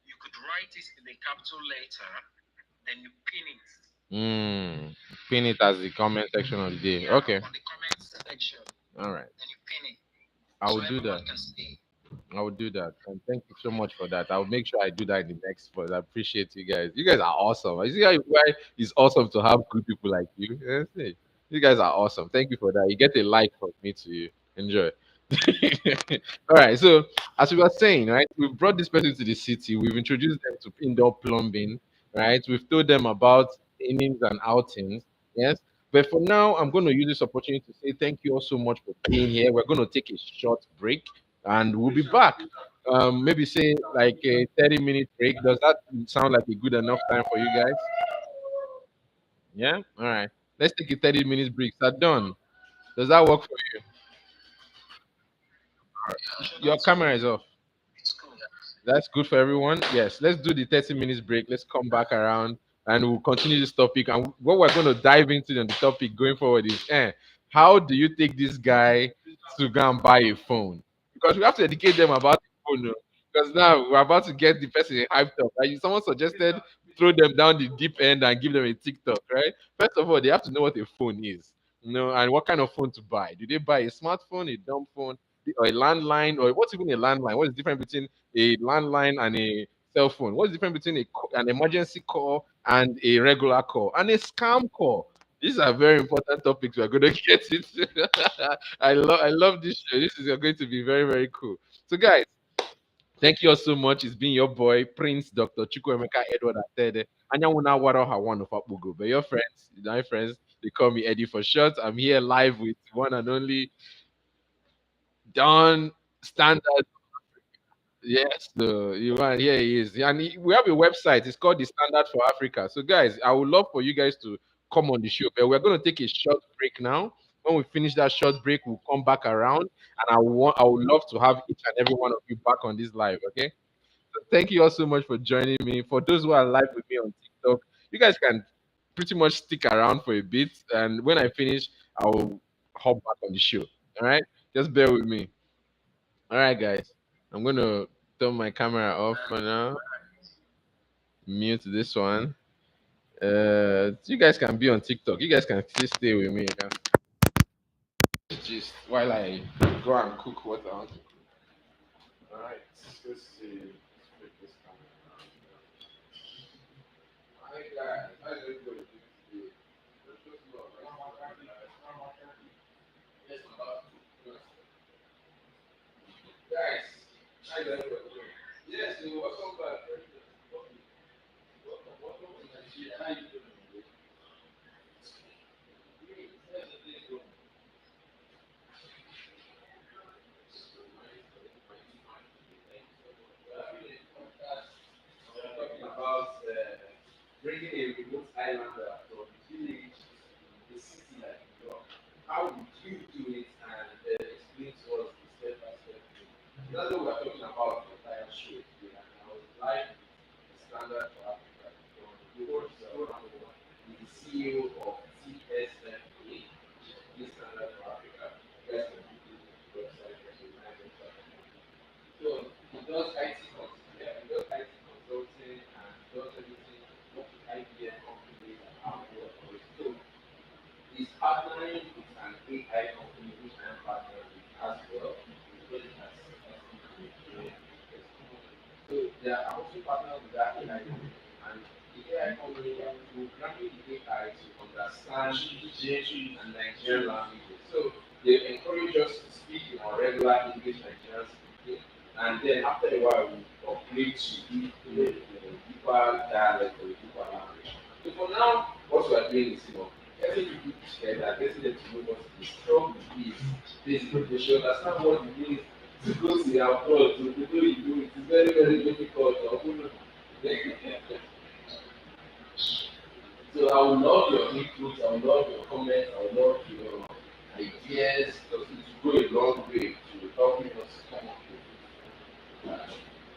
you could write it in a capital letter, then you pin it. pin it as the comment section of the day. Okay. On the comment section, All right. then you pin it. I So will do everyone that. can see. I will do that. And thank you so much for that. I'll make sure I do that in the next one. I appreciate you guys. You guys are awesome. You see why it's awesome to have good people like you? Yes, hey, you guys are awesome. Thank you for that. You get a like from me to enjoy. All right. So as we were saying, right, we've brought this person to the city. We've introduced them to indoor plumbing, right? We've told them about innings and outings. Yes. But for now, I'm going to use this opportunity to say thank you all so much for being here. We're going to take a short break and we'll be back. Maybe say like a 30-minute break. Does that sound like a good enough time for you guys? Yeah. All right. Let's take a 30 minutes break. Start done. Does that work for you? Your camera is off. It's cool. That's good for everyone. Yes, let's do the 30 minutes break. Let's come back around and we'll continue this topic. And what we're going to dive into on the topic going forward is how do you take this guy to go and buy a phone? Because we have to educate them about the phone. No? Because now we're about to get the person hyped up. Like someone suggested, throw them down the deep end and give them a TikTok, right? First of all, they have to know what a phone is, and what kind of phone to buy. Do they buy a smartphone, a dumb phone, or a landline, or what's even a landline? What is the difference between a landline and a cell phone? What's the difference between an emergency call and a regular call and a scam call? These are very important topics. We're going to get into. I love this show. This is going to be very very cool. So guys, thank you all so much. It's been your boy Prince Dr. Chukwuemeka Edward Attah-Edeh. Anyawuna waro hawan of Abugo. But your friends, my friends, they call me Eddy4SHoT. I'm here live with one and only Don Standard. Yes, you are here. He is, and we have a website. It's called the Standard for Africa. So, guys, I would love for you guys to come on the show. But we're going to take a short break now. When we finish that short break, we'll come back around, and I would love to have each and every one of you back on this live. Okay. So thank you all so much for joining me. For those who are live with me on TikTok, you guys can pretty much stick around for a bit, and when I finish, I'll hop back on the show. All right, just bear with me. All right, guys. I'm gonna turn my camera off for now. Mute this one. You guys can be on TikTok. You guys can still stay with me. You can just while I go and cook what I want to cook. All right. Let's see. Let's break this camera. Hi guys. How's everybody doing today? Let's just look. Yes, guys. How's everybody doing? Yes, welcome back. Welcome to Nigeria. How you doing? Talking about bringing a remote island signed with an AI company which I'm partnered with as well. Because it has so they are also partnered with that AI company. And the AI company are programming the AI to understand Pidgin and Nigerian languages. So they encourage us to speak in our regular English Nigerian speaking, and then after a while we upgrade to the deeper dialect or the deeper language. So for now, what we are doing is, getting people together, getting them to know what the struggle is. Basically, they should understand what it means to go to the abroad, to do it. It's very, very difficult. So I would love your input, I would love your comments, I would love your ideas, because it will go a long way to helping us come up with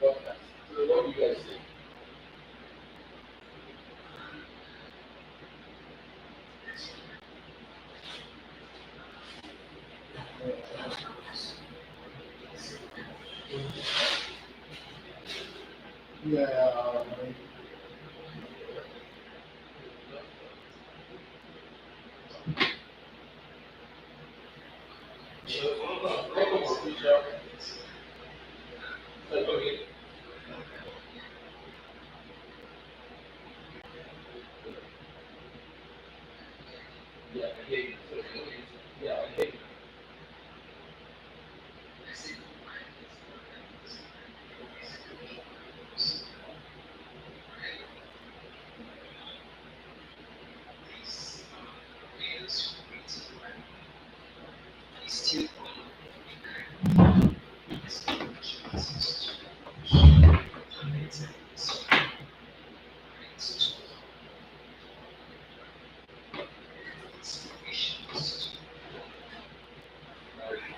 podcast. So what do you guys think? Yeah.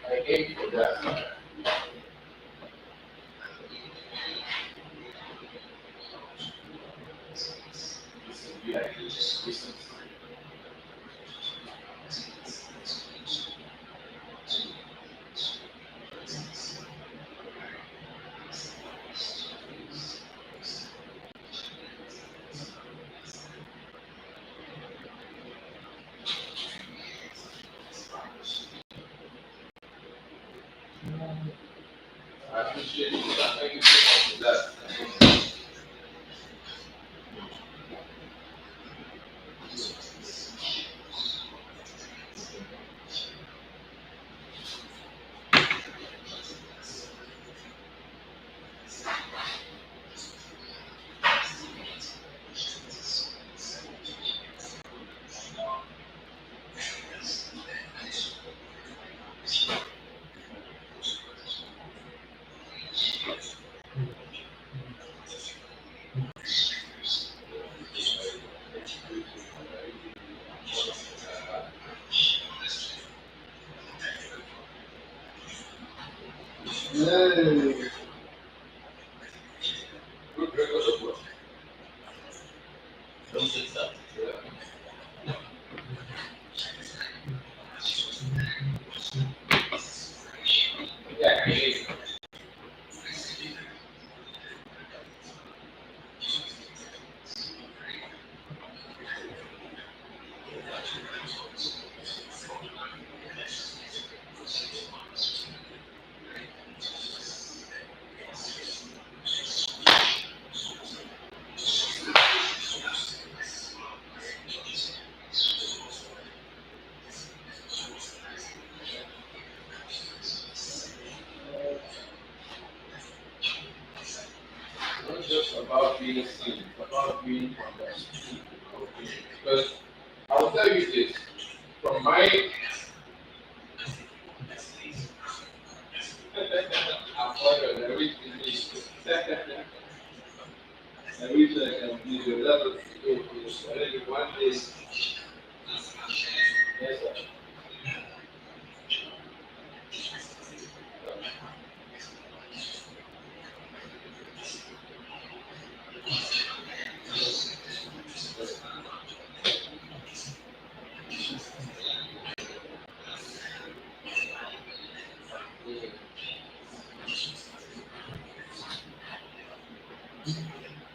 I aim for that. This will be like this. I appreciate it. Thank you so much for that. Yay. Good record of work. Don't say that. Yeah, I hear you. Not just about being seen, it's about being understood. Because I will tell you this, from my appointment, I wish I wish I can be the level to go to already one day. Yes, sir.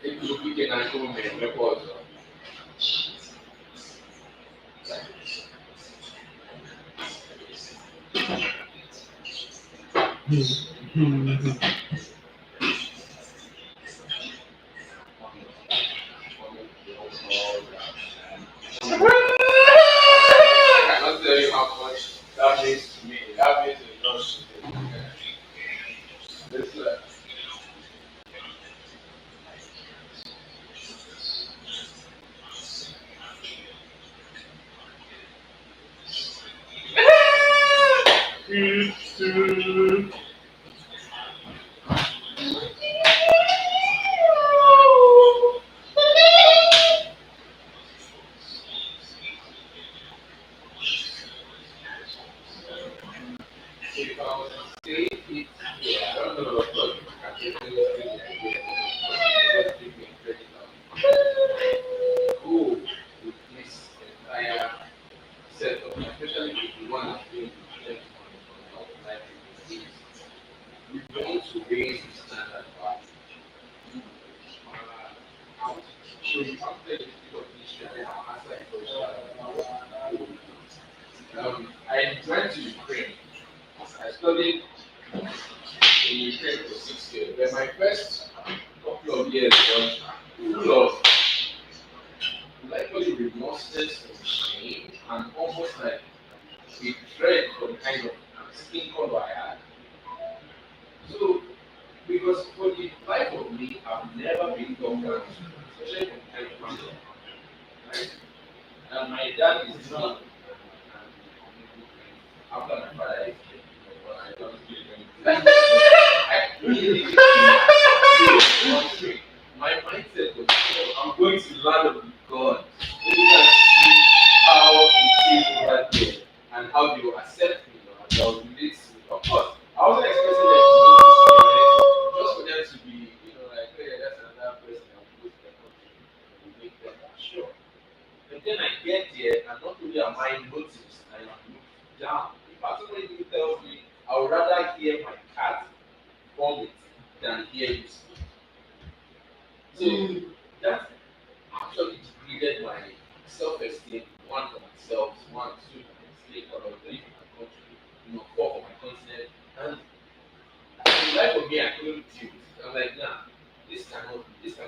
If you can show me a report. I cannot tell you how much that means to me. That means a lot to me. It's like, if I was to say it, yeah, I don't know, of course, I can tell you the idea. Just give me credit go with this entire setup, especially if you want to do it like this. We want to raise the standard bar. So you have to take of history and answer a question. I went to Ukraine. I studied in Ukraine for 6 years. But my first couple of years was full of likely remorseless and shame and almost like a dread for the kind of skin color I had. So, because for the life of me, I've never been talked down, especially from the kind of family, right? And my dad is not after my father is dead, but I don't feel anything. I really my mindset was, oh, I'm going to the land of God. Let me just see how it is over there and how they will accept me, and they will relate to me. Of course, I wasn't expecting them to notice me or anything, just for them to be, like, oh yeah, that's another person that will go to their country and will make them sure. But then I get there, and not only am I noticed, I am looked down. In fact, somebody even tells me, I would rather hear my cat vomit than hear you speak. So that actually degraded my self-esteem, one for myself, one, two for my state, or three for my country, four for my continent. And in life of me, I couldn't deal with it. I'm like, nah, this cannot be the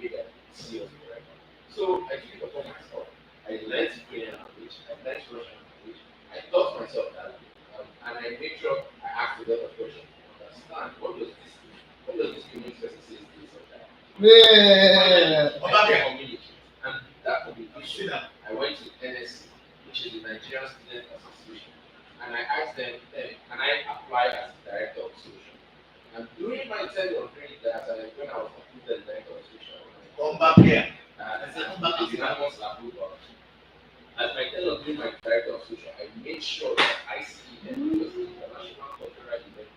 way that I see us forever. So I took it upon myself. I learned Ukrainian language, I learned Russian language, I taught myself that language. And I make sure I ask a lot of questions to understand what does this mean? What does this mean when person says this or that? Yeah. I can communicate. And that communication, I went to NSC, which is the Nigerian Student Association, and I asked them, hey, can I apply as director of solution? And during my tenure of doing that, when I was approved as director of solution, come back here. I said, come back as unanimous approval. As my tenure of doing my director of solution, I made sure that I see them because the international cultural event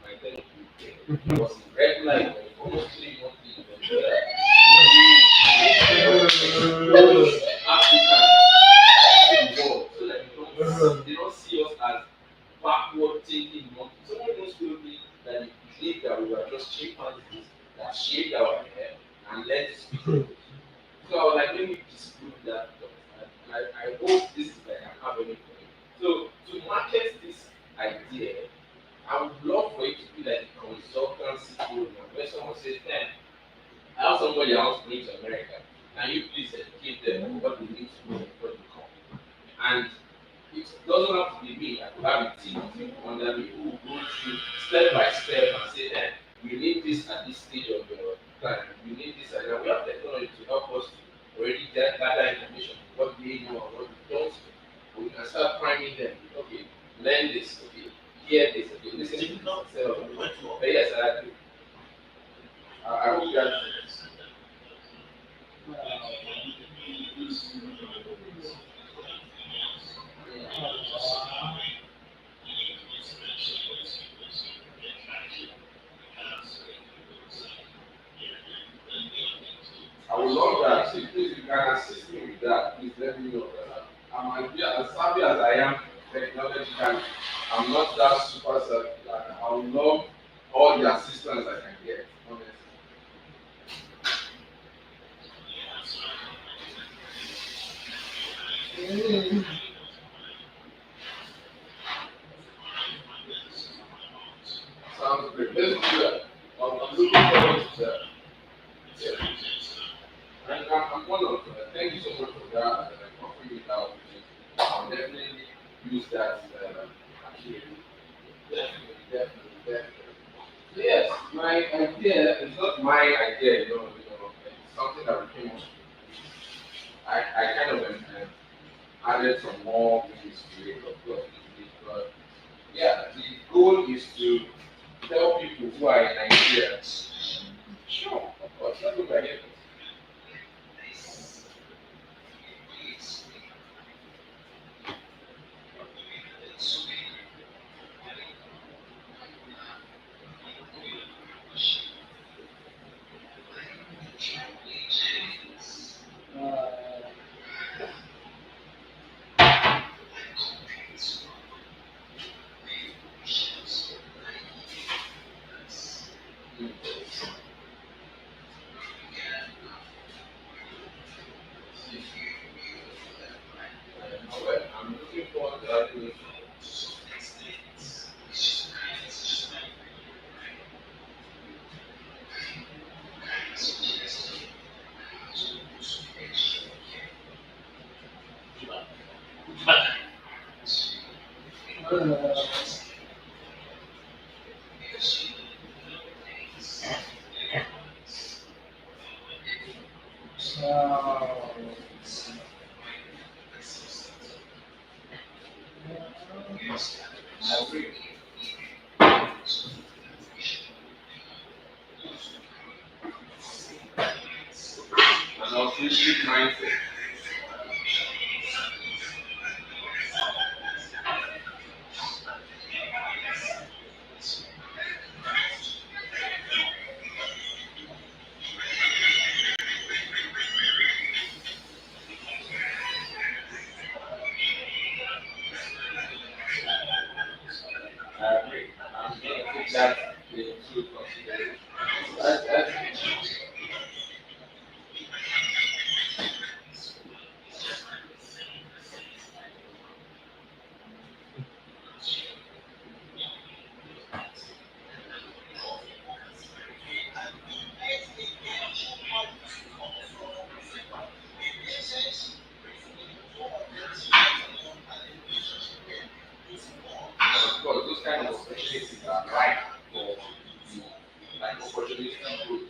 my tenure of Ukraine was regular event, almost 3 monthly event where Africans see the world so that they don't see us as backward thinking monkeys. Someone once told me that they believe that we were just chimpanzees that shaved our hair and learned to speak English. So I was like, let me disprove that. I hope this is like an avenue for it. So to market this idea, I would love for it to be like a consultancy program where someone says, man, I have somebody else going to America. Can you please educate them on what they need to know before they come? And it doesn't have to be me. I could have a team of people under me who will go through step by step and say, we need this at this stage of your time. We need this and that. We have technology to help us to already gather information what they know and what they don't know. But we can start priming them. Okay, learn this. Okay, hear this. Okay, listen to this. But yes, I agree. I hope that. I would love that. So please, if you can assist me with that, please let me know. I might be as savvy as I am technologically. I'm not that super savvy. I would love all the assistance I can get, honestly. use that actually. Definitely. So yes, my idea is not my idea, it's something that we came up with. I kind of added some more things to it, of course, but yeah, the goal is to tell people who are in Nigeria. Sure, of course, that's what I get. Well, I'm looking forward to having it. I agree. An optimistic mindset. I agree. I'm going to take that into consideration. That's of course, those kind of opportunities are right for the like opportunity growth.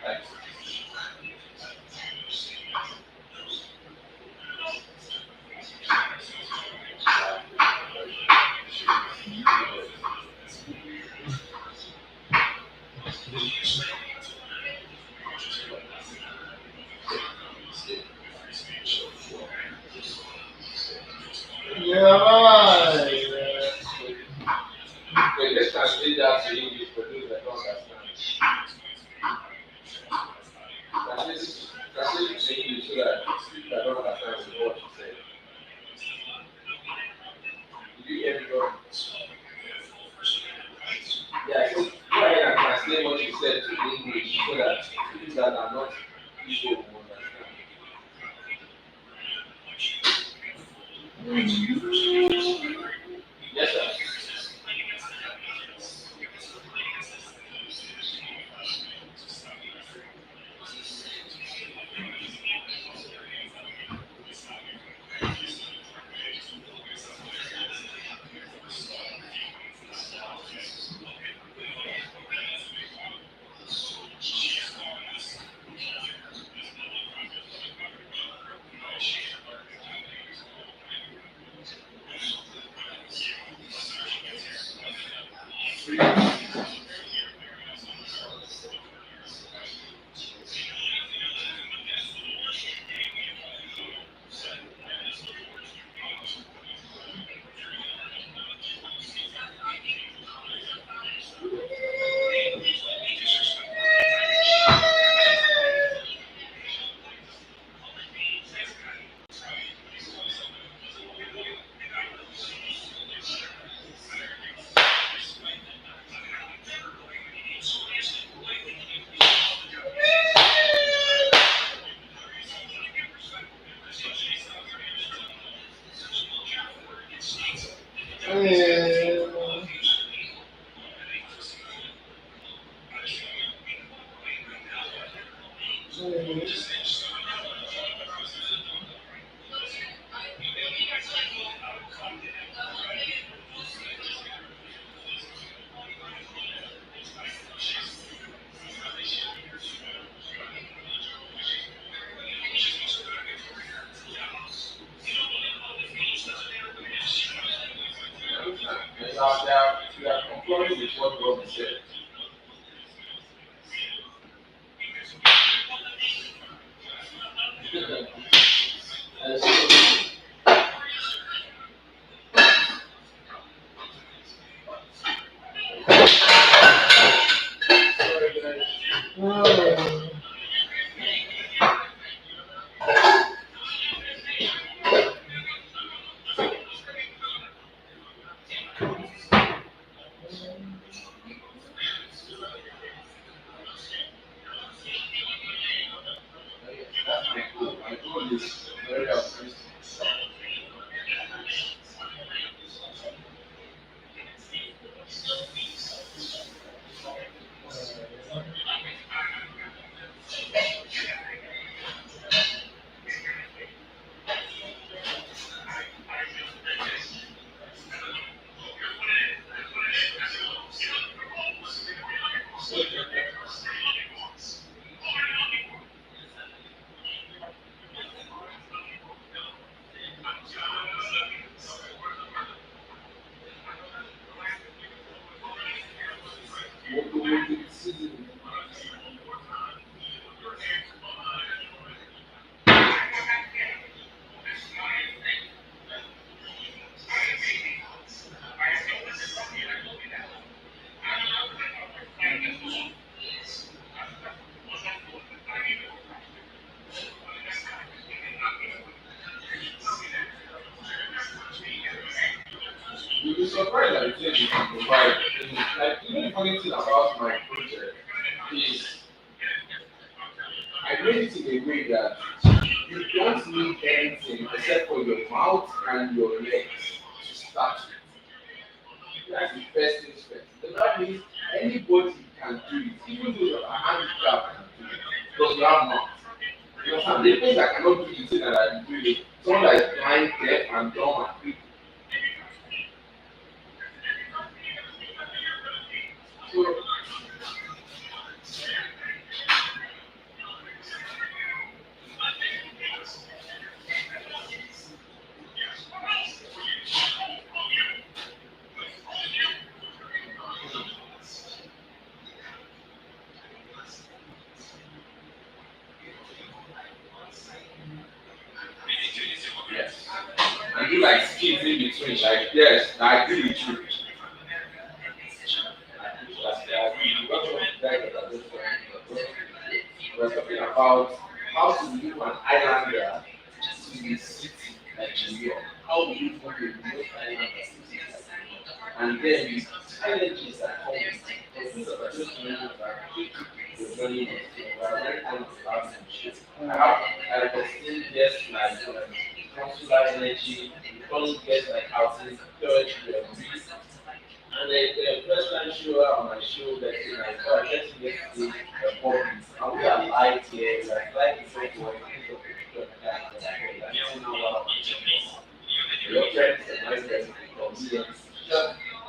Right? Wait, let's translate that to English for those that don't understand. Translate it to English so that people that don't understand will know what you said. Did you hear me wrong? Yeah, so go ahead and translate what you said to English so that people that are not Igbo will understand. Yes, sir. They are concurring with what God said. And so, that's my goal. My goal is very optimistic. You'll be surprised at the things you can provide. Like, even the funny thing about my project is I made it in a way that you don't need anything except for your mouth and your legs to start with. That's the first thing first. So that means anybody can do it, even though you're a handicap can do it. Because you have mouth. You understand? The things I cannot do the thing that I do it. Someone that is blind, deaf, and dumb and crippled. So yes. And do like skills in between. Like yes, I agree with you. We're talking about how to live an islander to the city like New York. How do you want to live island city? And then the challenges that come with it. The things that I just mentioned that the journey was we are very kind of starting shit. I was still guess like consular energy, we don't get like housing, third, and the first time show on my show that like, oh, I get to get to see the hobbies. And we are light here, like light is like what it is of the picture that I don't know what your friends and my friends from here.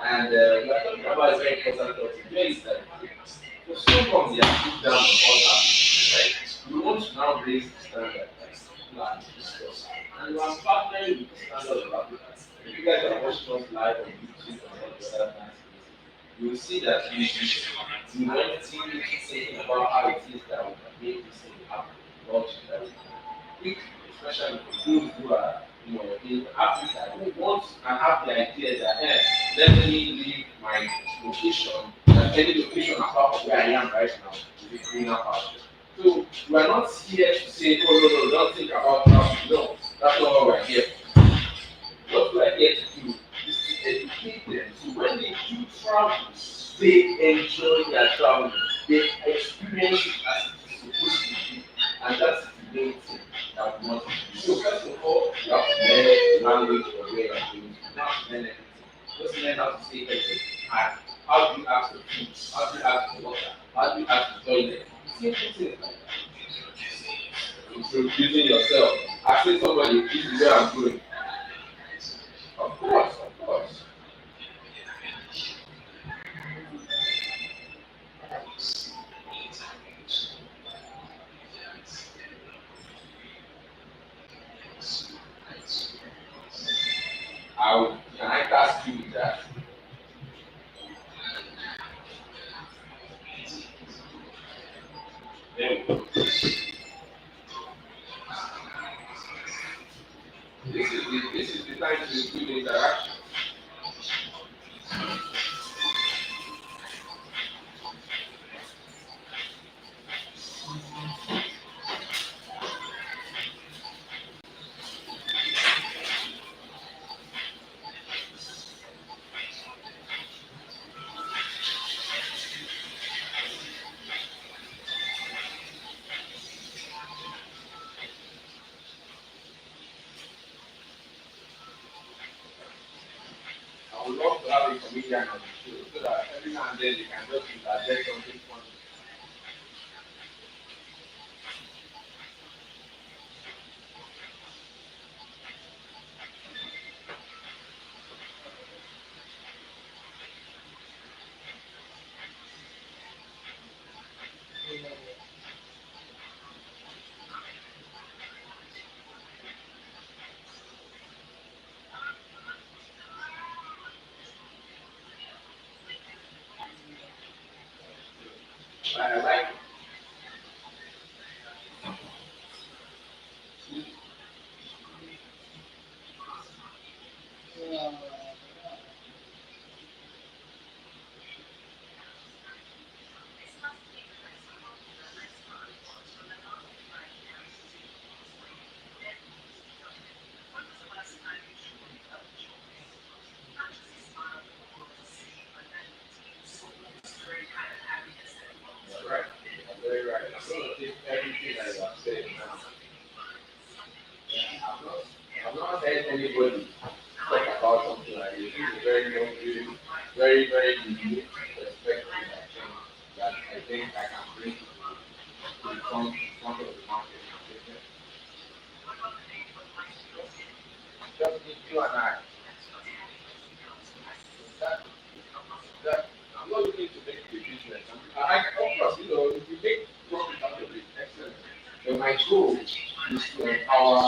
And we are talking about a very important topic. Where is that? So some come they are put down on all that, right? We want to now raise the standard, like plan, discuss. And we are partnering with the standard of applicants. If you guys are watching us live on YouTube and all the other things, you will see that we want to thinking about how it is that we can make this thing happen, not that we can, especially for those who are in Africa who want and have the idea that let me leave my location, any location apart from where I am right now, to be greener pasture. So we are not here to say, oh no, don't think about travel. No, that's not what we're here for. What we are here to do is to educate them. So when they do travel, they enjoy their travel. They experience it as it is supposed to be. And that's the main thing that we want to do. So first of all, you have to learn the language of where you're going to. You have to learn everything. Just learn how to say hello. Hi. How do you ask for food? How do you ask for water? How do you ask for toilet? Simple things like that. Introducing yourself. Asking somebody, this is where I'm going. Of course, of course. Can I task you with that? There we go. This is the time to do the interaction. I would love to have a comedian on the show so that every now and then they can just interject something funny. I like right. Very right. I'm going to take everything that you have said now. I've not heard anybody talk about something like this. This is a very young, very, very unique perspective that I think I can bring to the front of the market. Just need you and I. That, that, I'm not looking to make it a business. Of course, if you make profit out of it, excellent. But my goal is to empower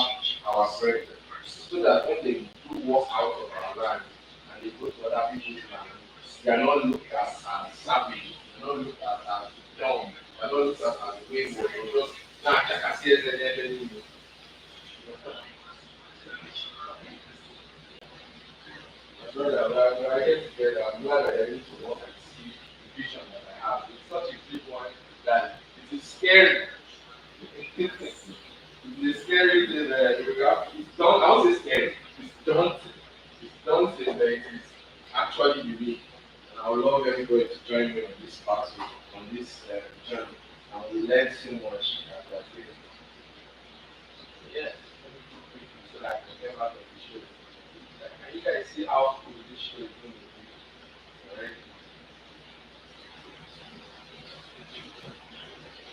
our brethren so that when they do walk out of our land and they go to other people's land, they are not looked at as savage, they are not looked at as dumb, they are not looked at as wayward, or just, nah, I can see it. Brother, when I get together, I'm glad that I need to work and see the vision that I have. It's such a big one that it is scary. It is scary to it's don't I won't say scary. It's daunting. It's daunting, but it is actually unique. And I would love everybody to join me on this pathway, on this journey. And we learn so much as we are doing. Yes, let me keep quickly so that I can get out of the show. Can you guys see how cool this show is going to be? Alright?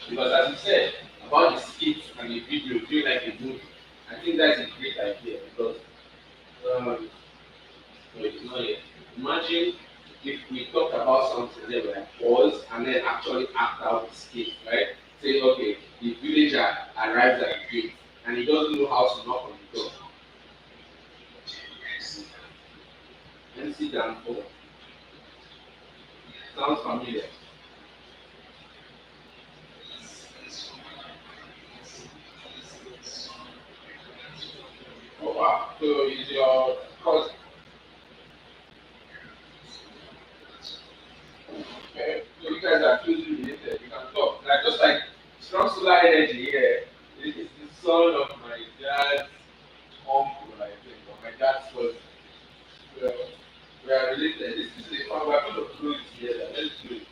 Because as you said about the skits and the video feel like a movie, I think that's a great idea because wait, not yet. Imagine if we talk about something then we like pause and then actually act out the skit, right? Say, okay, the villager arrives at the gate and he doesn't know how to knock on the door. And sit down for. Sounds familiar. Oh wow. So is your cousin. Okay. So you guys are closely related. You can talk. Like just like strong solar energy here. This is the son of my dad's uncle, I think, or my dad's cousin. So we are related. This is a fun. We're going to close it together. Let's do it.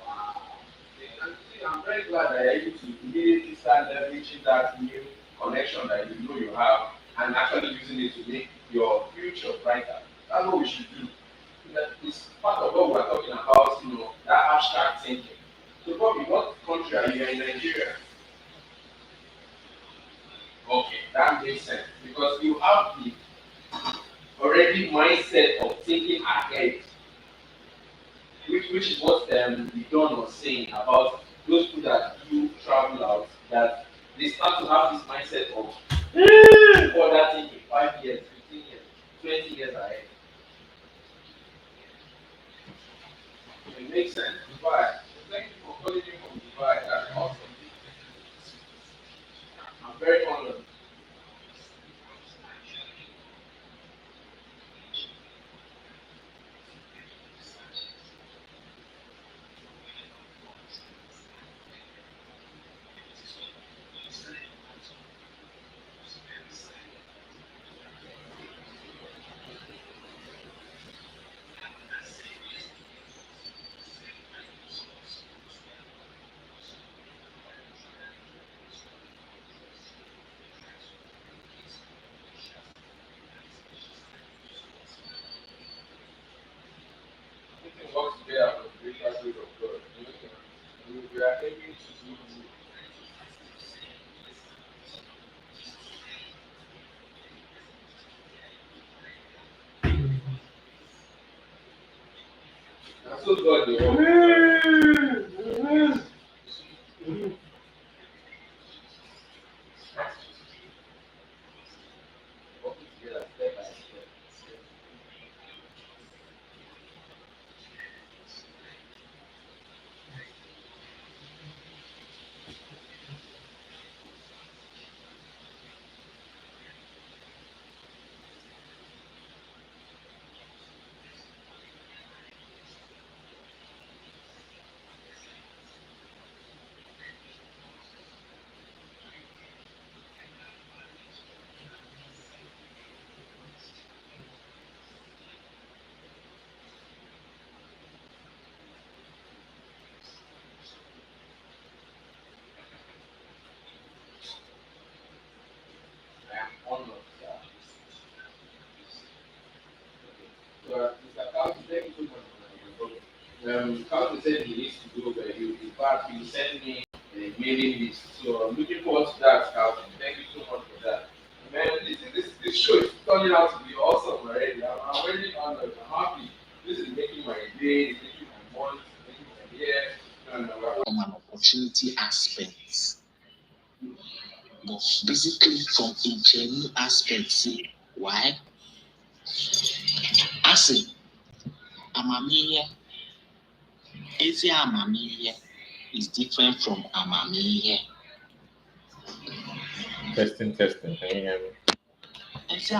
Wow. See, I'm very glad that you're able to immediately start leveraging that new connection that you know you have and actually using it to make your future brighter. That's what we should do. It's part of what we're talking about, that abstract thinking. So, Bobby, what country are you in Nigeria? Okay, that makes sense because you have the already mindset of thinking ahead, which is what the Don was saying about those people that do travel out, that they start to have this mindset of further thinking 5 years, 15 years, 20 years ahead. It makes sense. Dubai. Thank you for calling me from Dubai. That's awesome. I'm very honored. Everything works together for the greater good of God. We are aiming to do and so God the work. Working together step by step. I am honored, sir. So, Mr. Carlton, thank you so much for that. Carlton said he needs to go, but in fact, he sent me a mailing list. So, I'm looking forward to that, Carlton. Thank you so much for that. Man, this show is turning out to be awesome already. I'm really honored. I'm happy. This is making my day, it's making my month, it's making my year. From an opportunity aspect, but basically from a genuine aspect. See why? I say, amamiye, ezi amamiye is different from amamiye. Testing. Can you hear me? Ezi